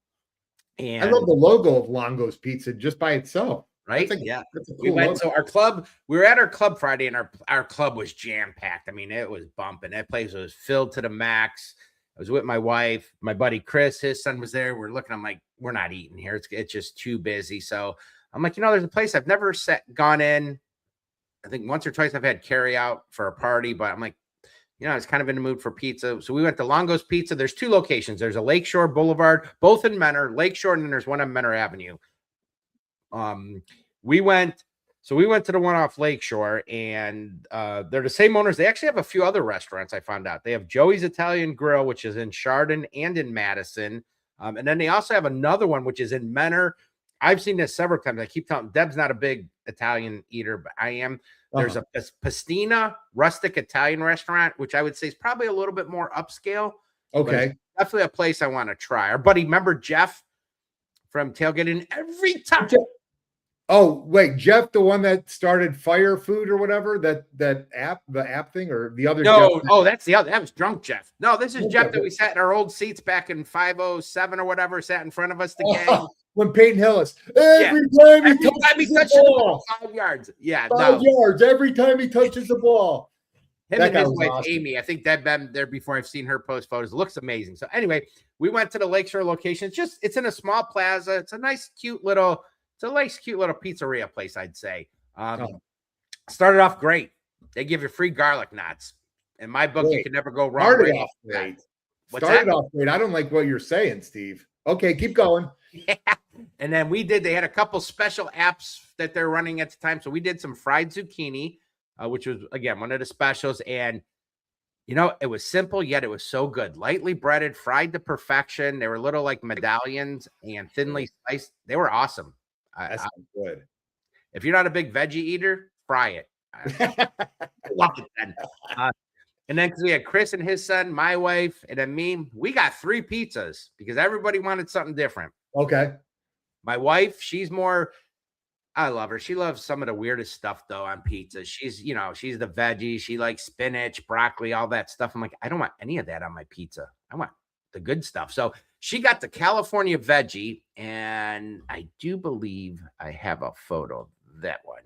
I love the logo of Longo's Pizza just by itself. Right? That's That's a cool we went. logo. So our club, we were at our club Friday, and our club was jam packed. I mean, it was bumping. That place was filled to the max. I was with my wife, my buddy Chris, his son was there. We're looking. I'm like, we're not eating here. It's just too busy. So I'm like, there's a place I've never gone in. I think once or twice I've had carry out for a party, but I'm like, I was kind of in the mood for pizza. So we went to Longo's Pizza. There's 2 locations. There's a Lakeshore Boulevard, both in Menor, Lakeshore, and then there's one on Menor Avenue. We went to the one off Lakeshore, and they're the same owners. They actually have a few other restaurants, I found out. They have Joey's Italian Grill, which is in Chardon and in Madison. And then they also have another one, which is in Menor. I've seen this several times. I keep telling Deb's not a big Italian eater, but I am. There's a Pastina rustic Italian restaurant, which I would say is probably a little bit more upscale. Okay. Definitely a place I want to try. Our buddy, remember Jeff from Tailgating every time. Oh, wait, Jeff, the one that started Fire Food or whatever, the app thing, or the other? No, Jeff? that's the other. That was Drunk Jeff. No, this is Jeff that we sat in our old seats back in 507 or whatever, sat in front of us, the gang. when Peyton Hillis, every time he touches the ball, 5 yards. Yeah, 5 yards every time he touches the ball. Him That and guy his was wife, awesome. Amy, I think they've been there before. I've seen her post photos. It looks amazing. So anyway, we went to the Lakeshore location. It's in a small plaza. It's a nice, cute little pizzeria place, I'd say. Started off great. They give you free garlic knots. In my book, you can never go wrong. Started off great. I don't like what you're saying, Steve. Okay, keep going. Yeah. And then they had a couple special apps that they're running at the time. So we did some fried zucchini, which was, again, one of the specials. And, it was simple, yet it was so good. Lightly breaded, fried to perfection. They were little like medallions and thinly sliced. They were awesome. That's good. If you're not a big veggie eater, fry it. I loved it then. And then because we had Chris and his son, my wife, and then me, we got 3 pizzas because everybody wanted something different. Okay. My wife, she's more, I love her. She loves some of the weirdest stuff though on pizza. She's the veggie. She likes spinach, broccoli, all that stuff. I'm like, I don't want any of that on my pizza. I want the good stuff. So she got the California veggie, and I do believe I have a photo of that one.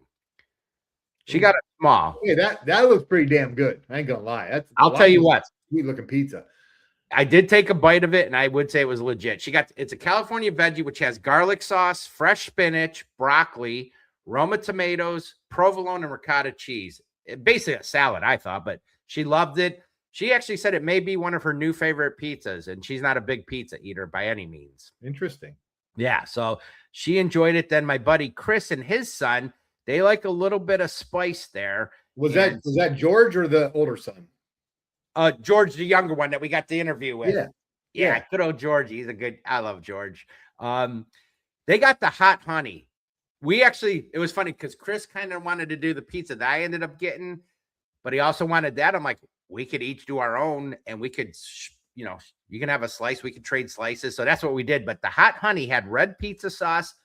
She got it small. Hey, that looks pretty damn good. I ain't gonna lie. I'll tell you what. Sweet looking pizza. I did take a bite of it, and I would say it was legit. It's a California veggie, which has garlic sauce, fresh spinach, broccoli, Roma tomatoes, provolone, and ricotta cheese. Basically a salad, I thought, but she loved it. She actually said it may be one of her new favorite pizzas, and she's not a big pizza eater by any means. Interesting. Yeah, so she enjoyed it. Then my buddy Chris and his son, they like a little bit of spice there. Was that George or the older son? George, the younger one that we got the interview with. Yeah. Good old George. I love George. They got the hot honey. It was funny because Chris kind of wanted to do the pizza that I ended up getting, but he also wanted that. I'm like, we could each do our own, and we could, you can have a slice. We could trade slices. So that's what we did. But the hot honey had red pizza sauce,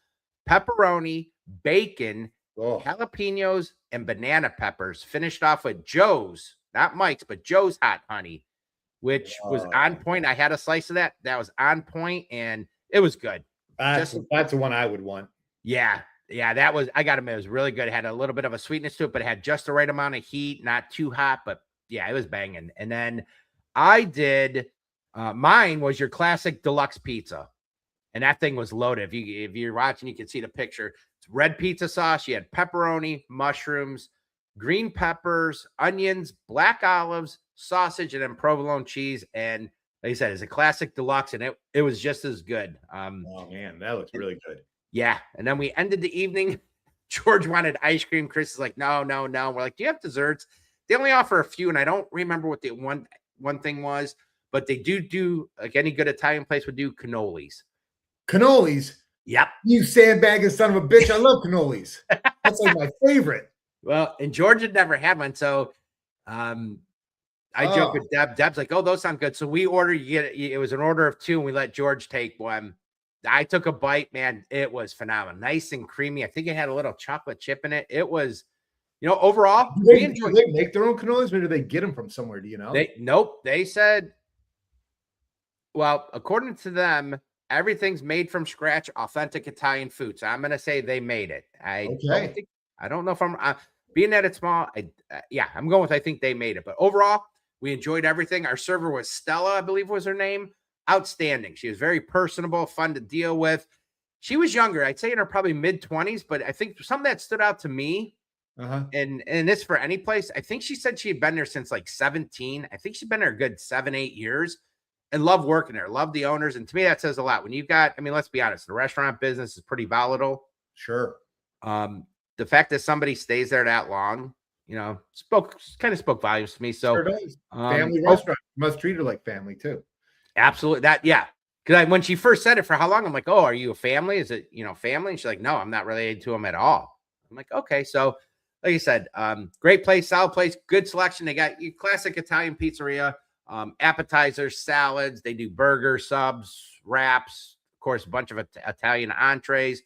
pepperoni, bacon, jalapenos, and banana peppers, finished off with Joe's, not Mike's, but Joe's hot honey, which was on point. I had a slice of that. That was on point, and it was good. That's the one I would want. Yeah. That was, I got to admit, it was really good. It had a little bit of a sweetness to it, but it had just the right amount of heat, not too hot, but yeah, it was banging. And then I did, mine was your classic deluxe pizza. And that thing was loaded. If you're watching, you can see the picture. It's red pizza sauce. You had pepperoni, mushrooms, green peppers, onions, black olives, sausage, and then provolone cheese. And like I said, it's a classic deluxe, and it was just as good. Oh man, that looks really good. Yeah. And then we ended the evening. George wanted ice cream. Chris is like, no. We're like, do you have desserts? They only offer a few, and I don't remember what the one thing was, but they do like any good Italian place would do cannolis. Cannolis? Yep. You sandbagging son of a bitch. I love cannolis. That's like my favorite. Well, and George had never had one. So I joke with Deb. Deb's like, oh, those sound good. So we ordered, it was an order of 2, and we let George take one. I took a bite, man. It was phenomenal. Nice and creamy. I think it had a little chocolate chip in it. It was, overall. Do they make their own cannolis, or do they get them from somewhere? Do you know? Nope. They said, well, according to them, everything's made from scratch, authentic Italian food. So I'm going to say they made it. I don't know if I'm being that it's small. I'm going with, I think they made it. But overall, we enjoyed everything. Our server was Stella, I believe was her name. Outstanding. She was very personable, fun to deal with. She was younger. I'd say in her probably mid-20s, but I think something that stood out to me, and this for any place, I think she said she had been there since like 17. I think she'd been there a good 7-8 years. And love working there, love the owners. And to me, that says a lot. When you've got, let's be honest, the restaurant business is pretty volatile. Sure. The fact that somebody stays there that long, spoke volumes to me. So sure does. Family restaurant, you must treat her like family too. Absolutely. Because when she first said it, for how long, I'm like, oh, are you a family? Is it, family? And she's like, no, I'm not related to them at all. I'm like, okay. So like you said, great place, solid place, good selection. They got your classic Italian pizzeria. Appetizers, salads. They do burgers, subs, wraps, of course, a bunch of Italian entrees,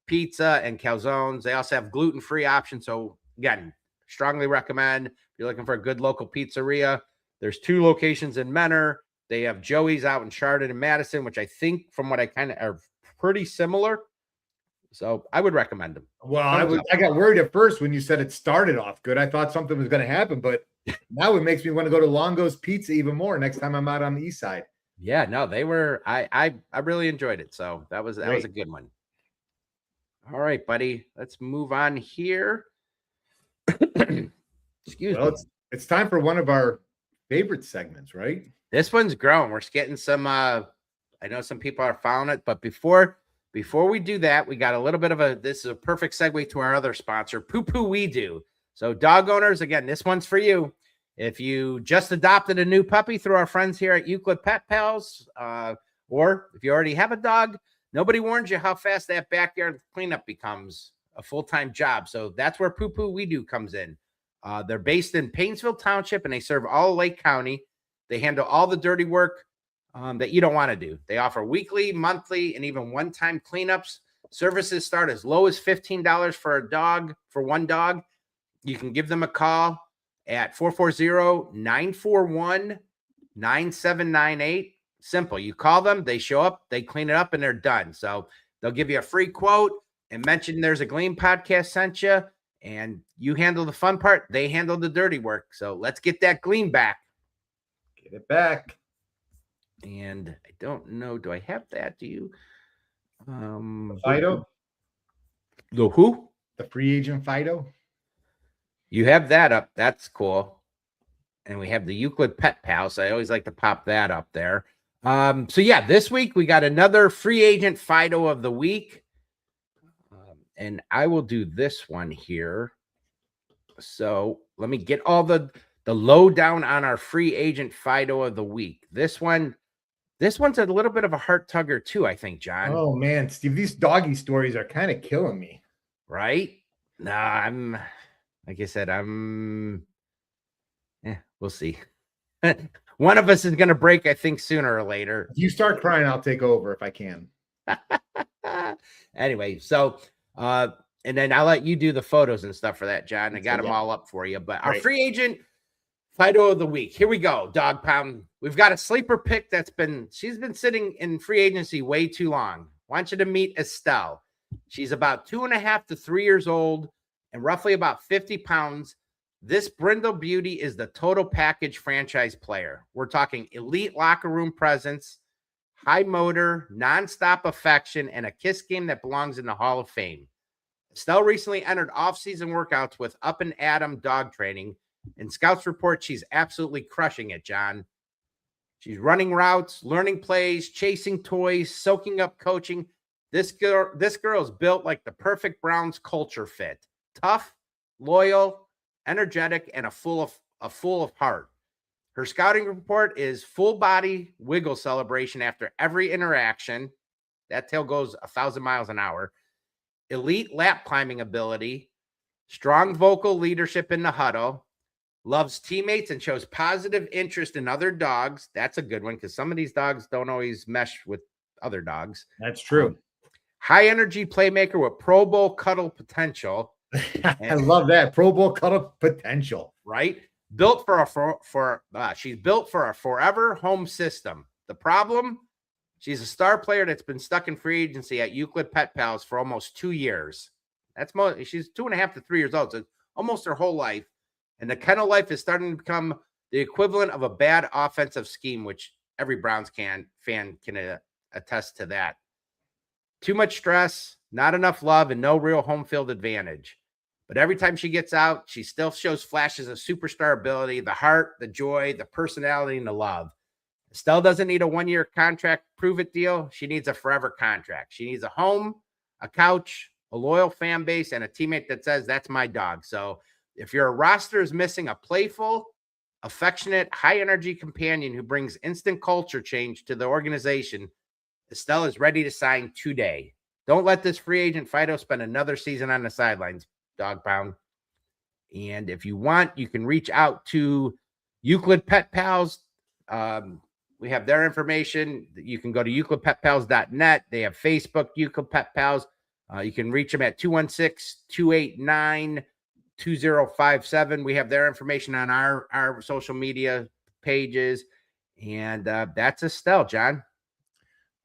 pizza, and calzones. They also have gluten-free options. So again, strongly recommend if you're looking for a good local pizzeria. There's 2 locations in Menor. They have Joey's out in Chardon and Madison, which I think, from what I pretty similar. So I would recommend them. Well, Thumbs up. I got worried at first when you said it started off good. I thought something was going to happen, but now it makes me want to go to Longo's Pizza even more next time I'm out on the east side. Yeah, no, they were. I really enjoyed it. So that was a good one. All right, buddy. Let's move on here. Excuse me. It's time for one of our favorite segments, right? This one's growing. We're getting some. I know some people are following it, but before we do that, we got a little bit of this is a perfect segue to our other sponsor, Poo Poo We Do. So dog owners, again, this one's for you. If you just adopted a new puppy through our friends here at Euclid Pet Pals, or if you already have a dog, nobody warns you how fast that backyard cleanup becomes a full-time job. So that's where Poo Poo We Do comes in. They're based in Painesville Township, and they serve all Lake County. They handle all the dirty work that you don't want to do. They offer weekly, monthly, and even one-time cleanups. Services start as low as $15 for one dog. You can give them a call at 440-941-9798. Simple. You call them, they show up, they clean it up, and they're done. So they'll give you a free quote and mention there's a Gleam podcast sent you, and you handle the fun part. They handle the dirty work. So let's get that Gleam back. Get it back. And I don't know. Do I have that? Do you? Fido? The who? The free agent Fido? You have that up. That's cool. And we have the Euclid Pet Pals. I always like to pop that up there. So yeah, this week we got another free agent Fido of the week. And I will do this one here. So let me get all the lowdown on our free agent Fido of the week. This one's a little bit of a heart tugger too, I think, John. Oh man, Steve, these doggy stories are kind of killing me. Right? Nah, like I said, we'll see. One of us is going to break, I think, sooner or later. If you start crying, I'll take over if I can. Anyway, so, and then I'll let you do the photos and stuff for that, John. I got them all up for you. But our free agent Fido of the week. Here we go, Dog Pound. We've got a sleeper pick she's been sitting in free agency way too long. I want you to meet Estelle. She's about 2.5 to 3 years old and roughly about 50 pounds. This brindle beauty is the total package franchise player. We're talking elite locker room presence, high motor, nonstop affection, and a kiss game that belongs in the Hall of Fame. Estelle recently entered off-season workouts with Up and Adam Dog Training, and scouts report she's absolutely crushing it, John. She's running routes, learning plays, chasing toys, soaking up coaching. This girl is built like the perfect Browns culture fit. Tough, loyal, energetic, and a full of heart. Her scouting report is full body wiggle celebration after every interaction. That tail goes 1,000 miles an hour. Elite lap climbing ability, strong vocal leadership in the huddle, loves teammates and shows positive interest in other dogs. That's a good one because some of these dogs don't always mesh with other dogs. That's true. High energy playmaker with Pro Bowl cuddle potential. I love that. Pro Bowl cuddle potential. Right? She's built for a forever home system. The problem? She's a star player that's been stuck in free agency at Euclid Pet Pals for almost 2 years. She's 2.5 to 3 years old, so almost her whole life. And the kennel life is starting to become the equivalent of a bad offensive scheme, which every Browns fan can attest to that. Too much stress, not enough love, and no real home field advantage. But every time she gets out, she still shows flashes of superstar ability, the heart, the joy, the personality, and the love. Estelle doesn't need a 1-year contract prove-it deal. She needs a forever contract. She needs a home, a couch, a loyal fan base, and a teammate that says, that's my dog. So if your roster is missing a playful, affectionate, high-energy companion who brings instant culture change to the organization, Estelle is ready to sign today. Don't let this free agent Fido spend another season on the sidelines, Dog Pound. And if you want, you can reach out to Euclid Pet Pals. We have their information. You can go to euclidpetpals.net. They have Facebook, Euclid Pet Pals. You can reach them at 216-289-2057. We have their information on our social media pages. And that's Estelle, John.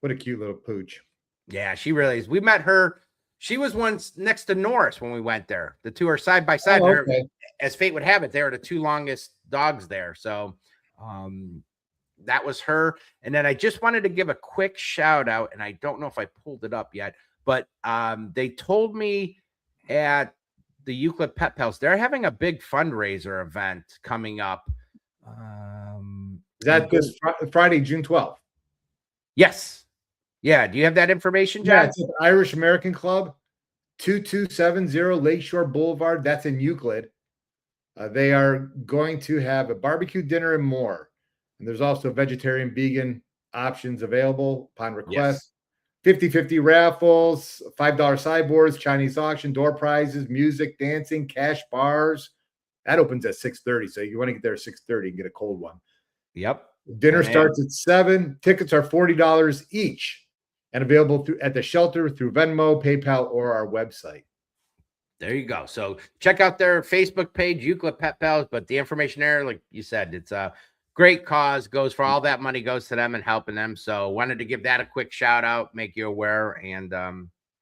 What a cute little pooch. Yeah, she really is. We met her. She was once next to Norris when we went there. The two are side by side. Oh, okay. As fate would have it, they are the two longest dogs there. So that was her. And then I just wanted to give a quick shout out, and I don't know if I pulled it up yet, but they told me at the Euclid Pet Pals, they're having a big fundraiser event coming up. Is that this Friday, June 12th? Yes. Yeah. Do you have that information, John? Yeah, it's at the Irish American Club, 2270 Lakeshore Boulevard. That's in Euclid. They are going to have a barbecue dinner and more. And there's also vegetarian, vegan options available upon request. 50-50 raffles, $5 sideboards, Chinese auction, door prizes, music, dancing, cash bars. That opens at 6:30. So you want to get there at 6:30 and get a cold one. Yep. Dinner starts at 7. Tickets are $40 each and available at the shelter through Venmo, PayPal, or our website. There you go. So check out their Facebook page, Euclid Pet Pals. But the information there, like you said, it's a great cause. Goes for all that money goes to them and helping them. So wanted to give that a quick shout out, make you aware, and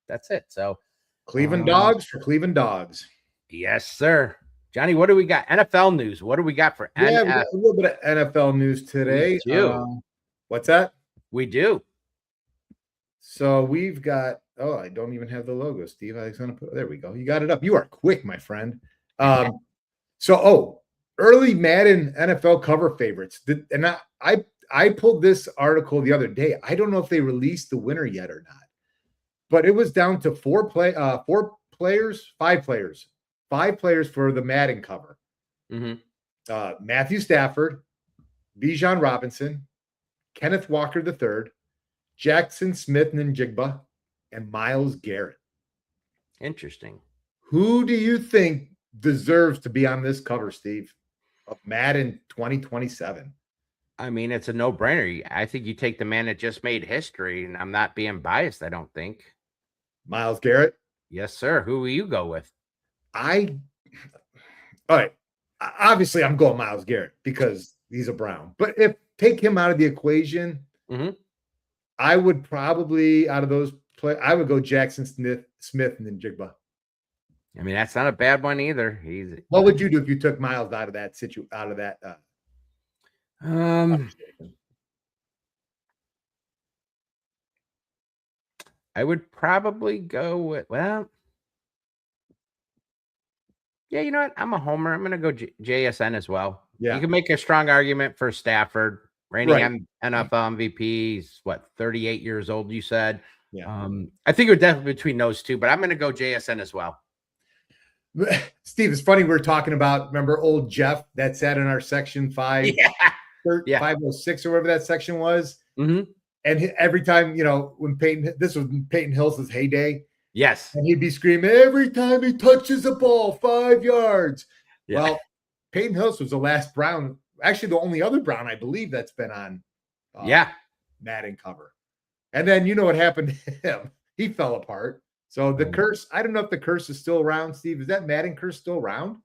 that's it. So Cleveland Dogs for Cleveland Dogs. Yes, sir. Johnny, what do we got? NFL news. What do we got for NFL? We got a little bit of NFL news today. What's that? We do. So we've got, I don't even have the logo, Steve. I was going to put, there we go. You got it up. You are quick, my friend. Early Madden NFL cover favorites. And I pulled this article the other day. I don't know if they released the winner yet or not, but it was down to 5 players for the Madden cover. Mm-hmm. Matthew Stafford, Bijan Robinson, Kenneth Walker III, Jackson Smith-Njigba, and Myles Garrett. Interesting. Who do you think deserves to be on this cover, Steve, of Madden 2027? I mean, it's a no-brainer. I think you take the man that just made history, and I'm not being biased, I don't think. Myles Garrett? Yes, sir. Who will you go with? All right. Obviously, I'm going Myles Garrett because he's a Brown. But if take him out of the equation, I would probably, out of those I would go Jackson Smith and then Jigba. I mean, that's not a bad one either. What would you do if you took Myles out of that I would probably go with, yeah, you know what? I'm a homer. I'm going to go JSN as well. Yeah. You can make a strong argument for Stafford. Reigning NFL MVP. He's 38 years old, you said. Yeah. I think we're definitely between those two, but I'm going to go JSN as well. Steve, it's funny. We're talking about, remember old Jeff that sat in our section 506 or whatever that section was. Mm-hmm. And every time, when this was Peyton Hill's heyday. Yes. And he'd be screaming every time he touches the ball, 5 yards. Yeah. Well, Peyton Hillis was the last Brown, actually the only other Brown, I believe, that's been on Madden cover. And then you know what happened to him. He fell apart. So the curse, I don't know if the curse is still around, Steve. Is that Madden curse still around?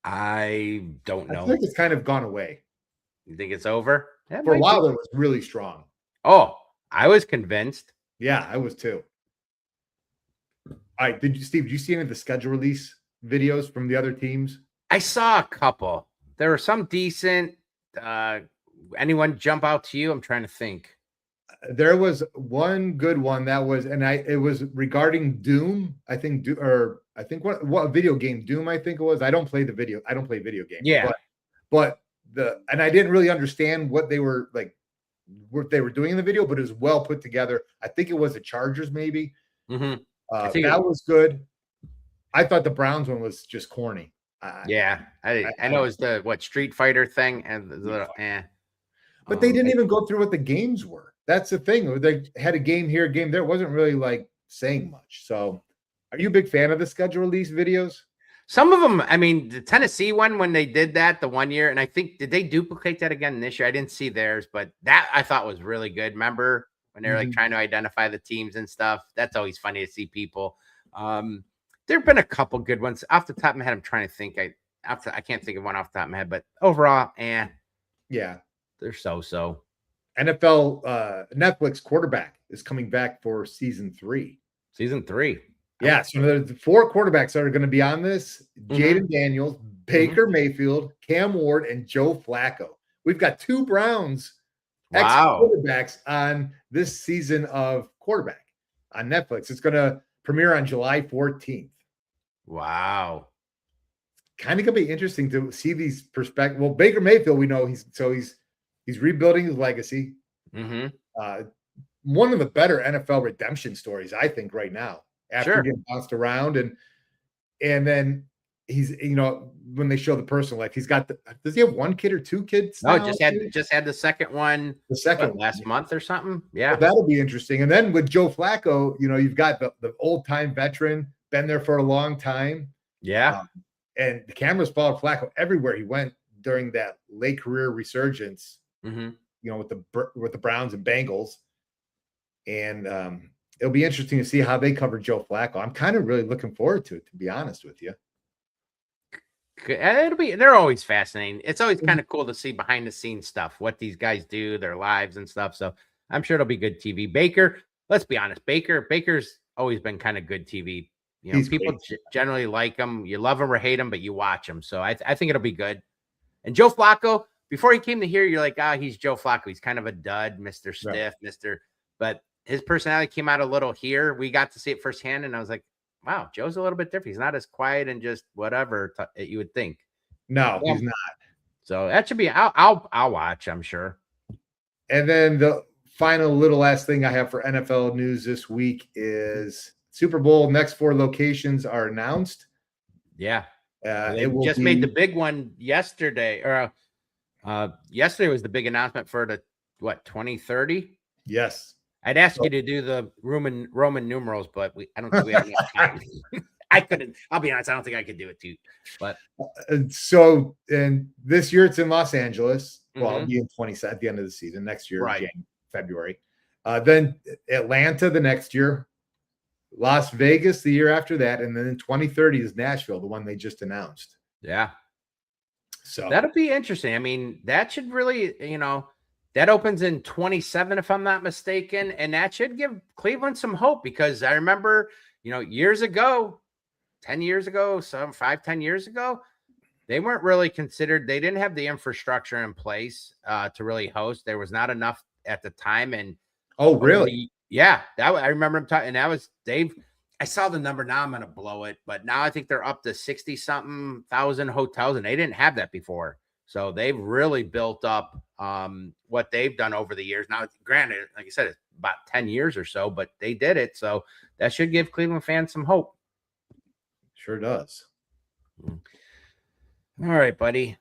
I don't know. I think it's kind of gone away. You think it's over? For a while, it was really strong. Oh, I was convinced. Yeah, I was too. All right. Steve, did you see any of the schedule release videos from the other teams? I saw a couple. There were some decent. Anyone jump out to you? I'm trying to think. There was one good one that was, it was regarding Doom. I think, what video game Doom? I think it was. I don't play video games. Yeah, but I didn't really understand what they were doing in the video, but it was well put together. I think it was the Chargers, maybe. Mm-hmm. That was good. I thought the Browns one was just corny. I know it was the Street Fighter thing and but they didn't even go through what the games were. That's the thing. They had a game here, a game there. It wasn't really saying much. So, are you a big fan of the schedule release videos? Some of them. I mean, the Tennessee one when they did that the one year, and I think did they duplicate that again this year? I didn't see theirs, but that I thought was really good. Remember when they're trying to identify the teams and stuff? That's always funny to see people. There have been a couple good ones off the top of my head. I'm trying to think. I can't think of one off the top of my head, but overall, yeah, they're so. NFL Netflix quarterback is coming back for season 3. Season 3. Yeah, so there's 4 quarterbacks that are going to be on this: Jaden Daniels, Baker Mayfield, Cam Ward, and Joe Flacco. We've got 2 Browns ex-quarterbacks on this season of quarterback on Netflix. It's going to premiere on July 14th. Wow. Kind of going to be interesting to see these perspectives. Well, Baker Mayfield, we know he's rebuilding his legacy. One of the better NFL redemption stories, I think, right now. After getting bounced around, and then he's, when they show the personal life, he's got does he have 1 kid or 2 kids? No, now? just had the second one. The second last month or something. Yeah, so that'll be interesting. And then with Joe Flacco, you've got the old time veteran, been there for a long time. Yeah, and the cameras followed Flacco everywhere he went during that late career resurgence. With the Browns and Bengals, and it'll be interesting to see how they cover Joe Flacco. I'm kind of really looking forward to it, to be honest with you. They're always fascinating. It's always kind of cool to see behind the scenes stuff, what these guys do, their lives and stuff. So I'm sure it'll be good TV. Baker, let's be honest, Baker's always been kind of good TV. People generally like him. You love him or hate him, but you watch him. So I think it'll be good. And Joe Flacco, before he came to here, you're like, he's Joe Flacco. He's kind of a dud, Mr. Stiff, but his personality came out a little here. We got to see it firsthand, and I was like, wow, Joe's a little bit different. He's not as quiet and just whatever you would think. No, he's not. So that should be. I'll watch, I'm sure. And then the final last thing I have for NFL news this week is Super Bowl. Next 4 locations are announced. Yeah, it just made the big one yesterday, or yesterday was the big announcement for the 2030. Yes. I'd ask you to do the Roman numerals, but I don't think we have enough time. I couldn't. I'll be honest. I don't think I could do it too. But so, and this year it's in Los Angeles. Well, it'll be in at the end of the season next year, February. Then Atlanta the next year, Las Vegas the year after that, and then in 2030 is Nashville, the one they just announced. Yeah. So that'll be interesting. I mean, that should really, that opens in 27, if I'm not mistaken. And that should give Cleveland some hope, because I remember, years ago, 10 years ago, 10 years ago, they weren't really considered. They didn't have the infrastructure in place to really host. There was not enough at the time. And oh, really? I remember him talking. And that was Dave. I saw the number. Now I'm going to blow it. But now I think they're up to 60-something thousand hotels, and they didn't have that before. So they've really built up what they've done over the years. Now, granted, like I said, it's about 10 years or so, but they did it. So that should give Cleveland fans some hope. Sure does. All right, buddy.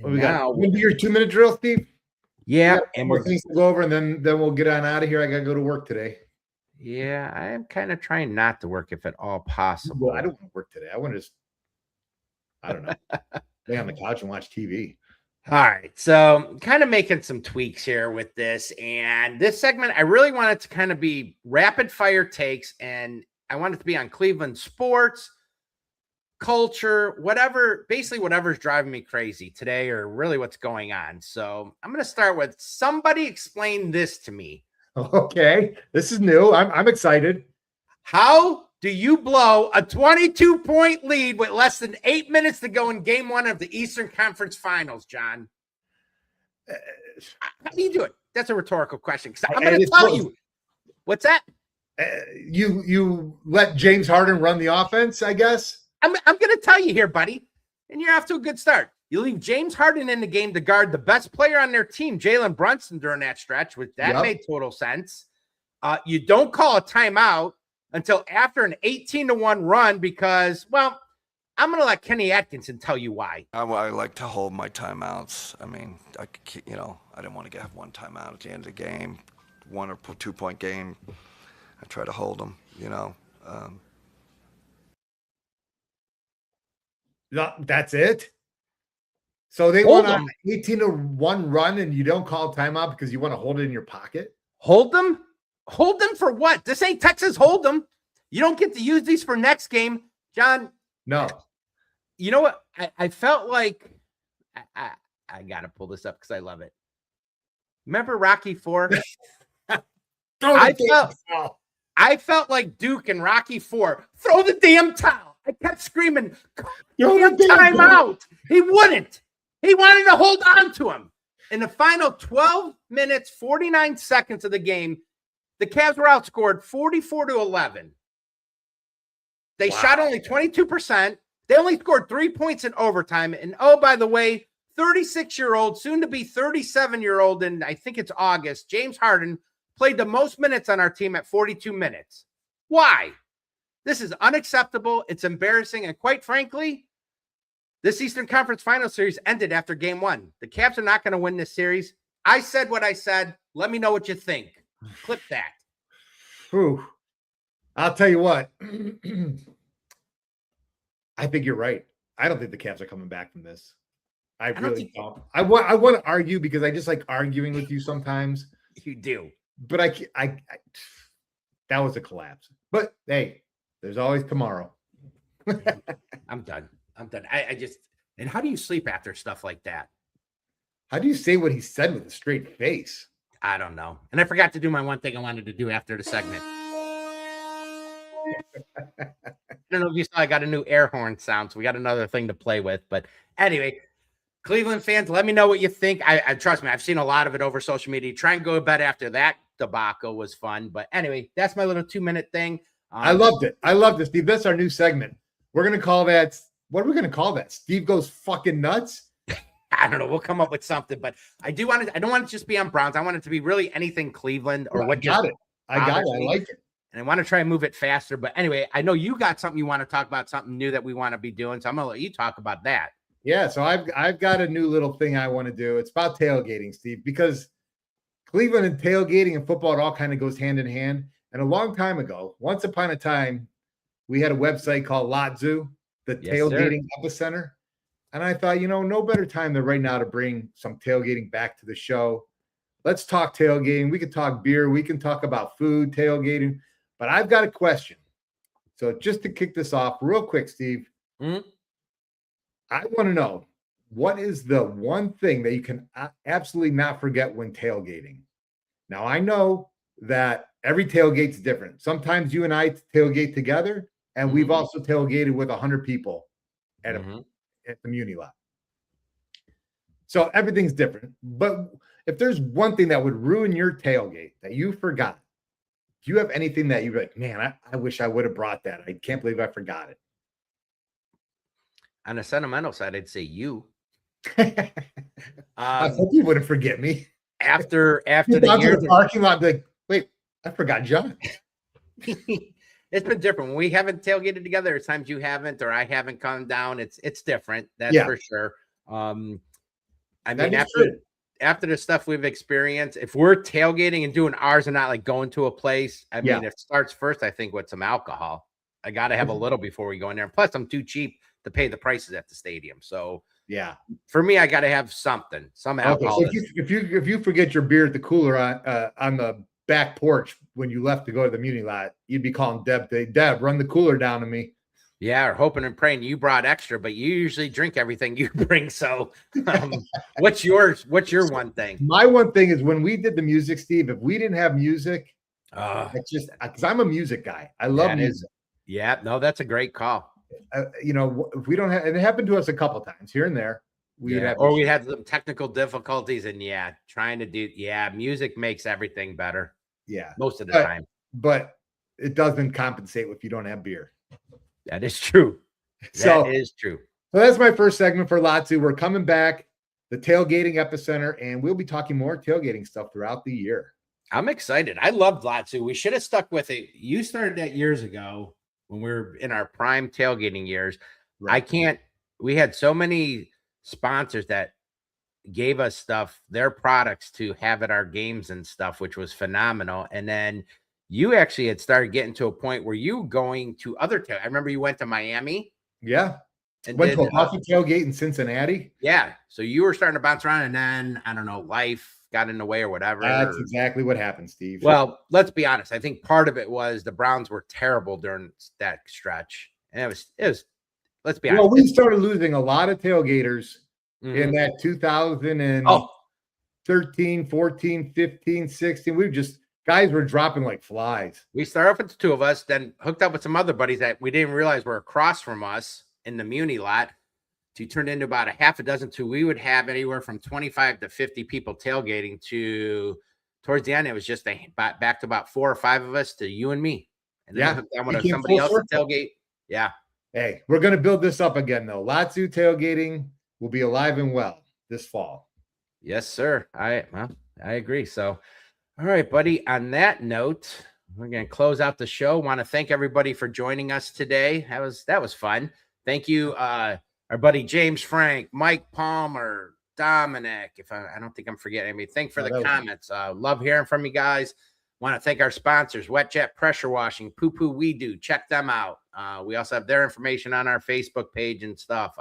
What we got? We'll do your 2-minute drill, Steve. Yeah. And we're things to go over, and then we'll get on out of here. I got to go to work today. Yeah, I am kind of trying not to work if at all possible. Well, I don't want to work today. I want to just, I don't know, lay on the couch and watch TV. All right. So kind of making some tweaks here with this. And this segment, I really want it to kind of be rapid fire takes. And I want it to be on Cleveland sports, culture, whatever, basically whatever's driving me crazy today, or really what's going on. So I'm going to start with, somebody explain this to me. Okay. This is new. I'm excited. How do you blow a 22-point lead with less than 8 minutes to go in game 1 of the Eastern Conference Finals, John? How do you do it? That's a rhetorical question, because I'm going to tell you. What's that? You let James Harden run the offense, I guess? I'm going to tell you here, buddy, and you're off to a good start. You leave James Harden in the game to guard the best player on their team, Jalen Brunson, during that stretch, which made total sense. You don't call a timeout until after an 18-1 run, because, well, I'm going to let Kenny Atkinson tell you why. I like to hold my timeouts. I mean, I didn't want to have one timeout at the end of the game, 1 or 2 point game. I try to hold them, That's it? So they went on an 18-1 run, and you don't call timeout because you want to hold it in your pocket? Hold them? Hold them for what? This ain't Texas Hold'em. You don't get to use these for next game, John. No. You know what? I felt like I got to pull this up because I love it. Remember Rocky 4? Throw the damn towel. I felt like Duke in Rocky 4. Throw the damn towel. I kept screaming, Throw the damn time towel. out. He wouldn't. He wanted to hold on to him. In the final 12 minutes, 49 seconds of the game, the Cavs were outscored 44-11. They shot only 22%. They only scored 3 points in overtime. And oh, by the way, 36-year-old, soon to be 37-year-old, and I think it's August, James Harden played the most minutes on our team at 42 minutes. Why? This is unacceptable. It's embarrassing. And quite frankly, this Eastern Conference Final Series ended after game 1. The Cavs are not going to win this series. I said what I said. Let me know what you think. Clip that. Whew. I'll tell you what. I think you're right. I don't think the Cavs are coming back from this. I really don't. I want to argue because I just like arguing with you sometimes. You do. But I that was a collapse. But hey, there's always tomorrow. I'm done. I just, and how do you sleep after stuff like that? How do you say what he said with a straight face? I don't know. And I forgot to do my one thing I wanted to do after the segment. I don't know if you saw, I got a new air horn sound, so we got another thing to play with. But anyway, Cleveland fans, let me know what you think. I trust me, I've seen a lot of it over social media. Try and go to bed after that debacle was fun. But anyway, that's my little 2-minute thing. I loved it. I loved it, Steve. That's our new segment. We're going to call that, what are we going to call that? Steve Goes Fucking Nuts? I don't know. We'll come up with something, but I don't want it to just be on Browns. I want it to be really anything Cleveland or what. Got it. I got it. I like it. And I want to try and move it faster. But anyway, I know you got something you want to talk about, something new that we want to be doing. So I'm going to let you talk about that. Yeah. So I've got a new little thing I want to do. It's about tailgating, Steve, because Cleveland and tailgating and football, it all kind of goes hand in hand. And a long time ago, once upon a time, we had a website called Lotzu, the tailgating epicenter. And I thought, no better time than right now to bring some tailgating back to the show. Let's talk tailgating. We can talk beer. We can talk about food, tailgating. But I've got a question. So just to kick this off real quick, Steve, I want to know, what is the one thing that you can absolutely not forget when tailgating? Now, I know that every tailgate's different. Sometimes you and I tailgate together, and we've also tailgated with 100 people at the Muni lot. So everything's different. But if there's one thing that would ruin your tailgate that you forgot, do you have anything that you're like, man, I wish I would have brought that. I can't believe I forgot it. On a sentimental side, I'd say you. I hope you wouldn't forget me. After the year, the parking lot, like, wait, I forgot John. It's been different. When we haven't tailgated together, there's times you haven't or I haven't come down. It's different. That's for sure. I mean, after the stuff we've experienced, if we're tailgating and doing ours and not like going to a place, I mean, it starts first, I think, with some alcohol. I got to have a little before we go in there. And plus, I'm too cheap to pay the prices at the stadium. So yeah, for me, I got to have something, some alcohol. Okay, so if you forget your beer at the cooler on the back porch when you left to go to the Muni lot, you'd be calling Deb, Deb, run the cooler down to me. Yeah, or hoping and praying you brought extra, but you usually drink everything you bring. So what's yours? What's your one thing? My one thing is when we did the music, Steve, if we didn't have music, it's just because I'm a music guy. I love music. Yeah, no, that's a great call. If we don't have, and it happened to us a couple times here and there. We had some technical difficulties, and trying to do music makes everything better. Yeah, most of the time. But it doesn't compensate if you don't have beer. That is true. That is true. So that's my first segment for Lotzu. We're coming back, the tailgating epicenter, and we'll be talking more tailgating stuff throughout the year. I'm excited. I loved Lotzu. We should have stuck with it. You started that years ago when we were in our prime tailgating years. Right. We had so many sponsors that gave us stuff, their products to have at our games and stuff, which was phenomenal. And then you actually had started getting to a point where you going to other I remember you went to Miami. Yeah. And went to a coffee tailgate in Cincinnati. Yeah. So you were starting to bounce around, and then, I don't know, life got in the way or whatever. That's exactly what happened, Steve. Well, let's be honest. I think part of it was the Browns were terrible during that stretch. And it was, let's be honest. Well, we started losing a lot of tailgaters in that 2000 and 13, 14, 15, 16. Guys were dropping like flies. We started off with the two of us, then hooked up with some other buddies that we didn't realize were across from us in the Muni lot. To turn into about a half a dozen to we would have anywhere from 25 to 50 people tailgating to towards the end. It was just back to about 4 or 5 of us to you and me. And then hooked down with somebody else to tailgate. Yeah. Hey, we're going to build this up again, though. Latsu tailgating will be alive and well this fall. Yes, sir. I agree. So, all right, buddy. On that note, we're going to close out the show. Want to thank everybody for joining us today. That was fun. Thank you, our buddy James Frank, Mike Palmer, Dominic. If I don't think I'm forgetting anybody. Thank for the comments. Love hearing from you guys. Want to thank our sponsors, Wet Jet Pressure Washing, Poo Poo We Do. Check them out. We also have their information on our Facebook page and stuff.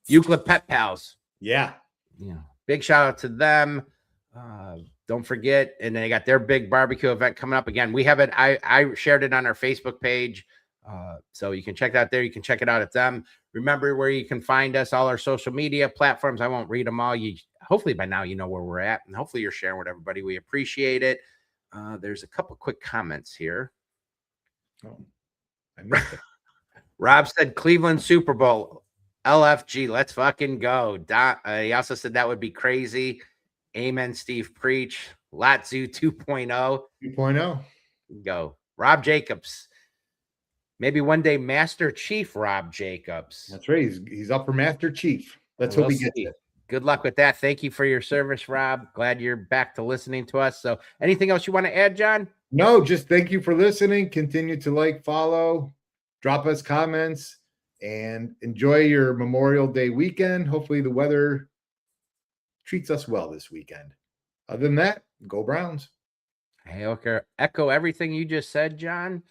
Euclid Pet Pals. Yeah. Big shout out to them. Don't forget, and they got their big barbecue event coming up again. We have it. I shared it on our Facebook page. So you can check that there. You can check it out at them. Remember where you can find us, all our social media platforms. I won't read them all. Hopefully by now you know where we're at, and hopefully you're sharing with everybody. We appreciate it. There's a couple quick comments here. Oh, I missed it. Rob said Cleveland Super Bowl, LFG. Let's fucking go. He also said that would be crazy. Amen, Steve. Preach. Latzu 2.0. 2.0. Go. Rob Jacobs. Maybe one day Master Chief Rob Jacobs. That's right. He's up for Master Chief. Let's hope he gets it. Good luck with that. Thank you for your service, Rob. Glad you're back to listening to us. So anything else you want to add, John? No, just thank you for listening. Continue to like, follow, drop us comments, and enjoy your Memorial Day weekend. Hopefully the weather treats us well this weekend. Other than that, go Browns. I echo everything you just said, John.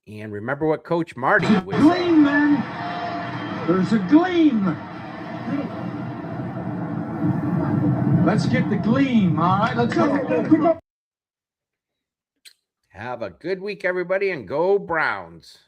And remember what Coach Marty would say. Gleam, man. There's a gleam. Let's get the gleam, all right? Let's go. Have a good week, everybody, and go Browns.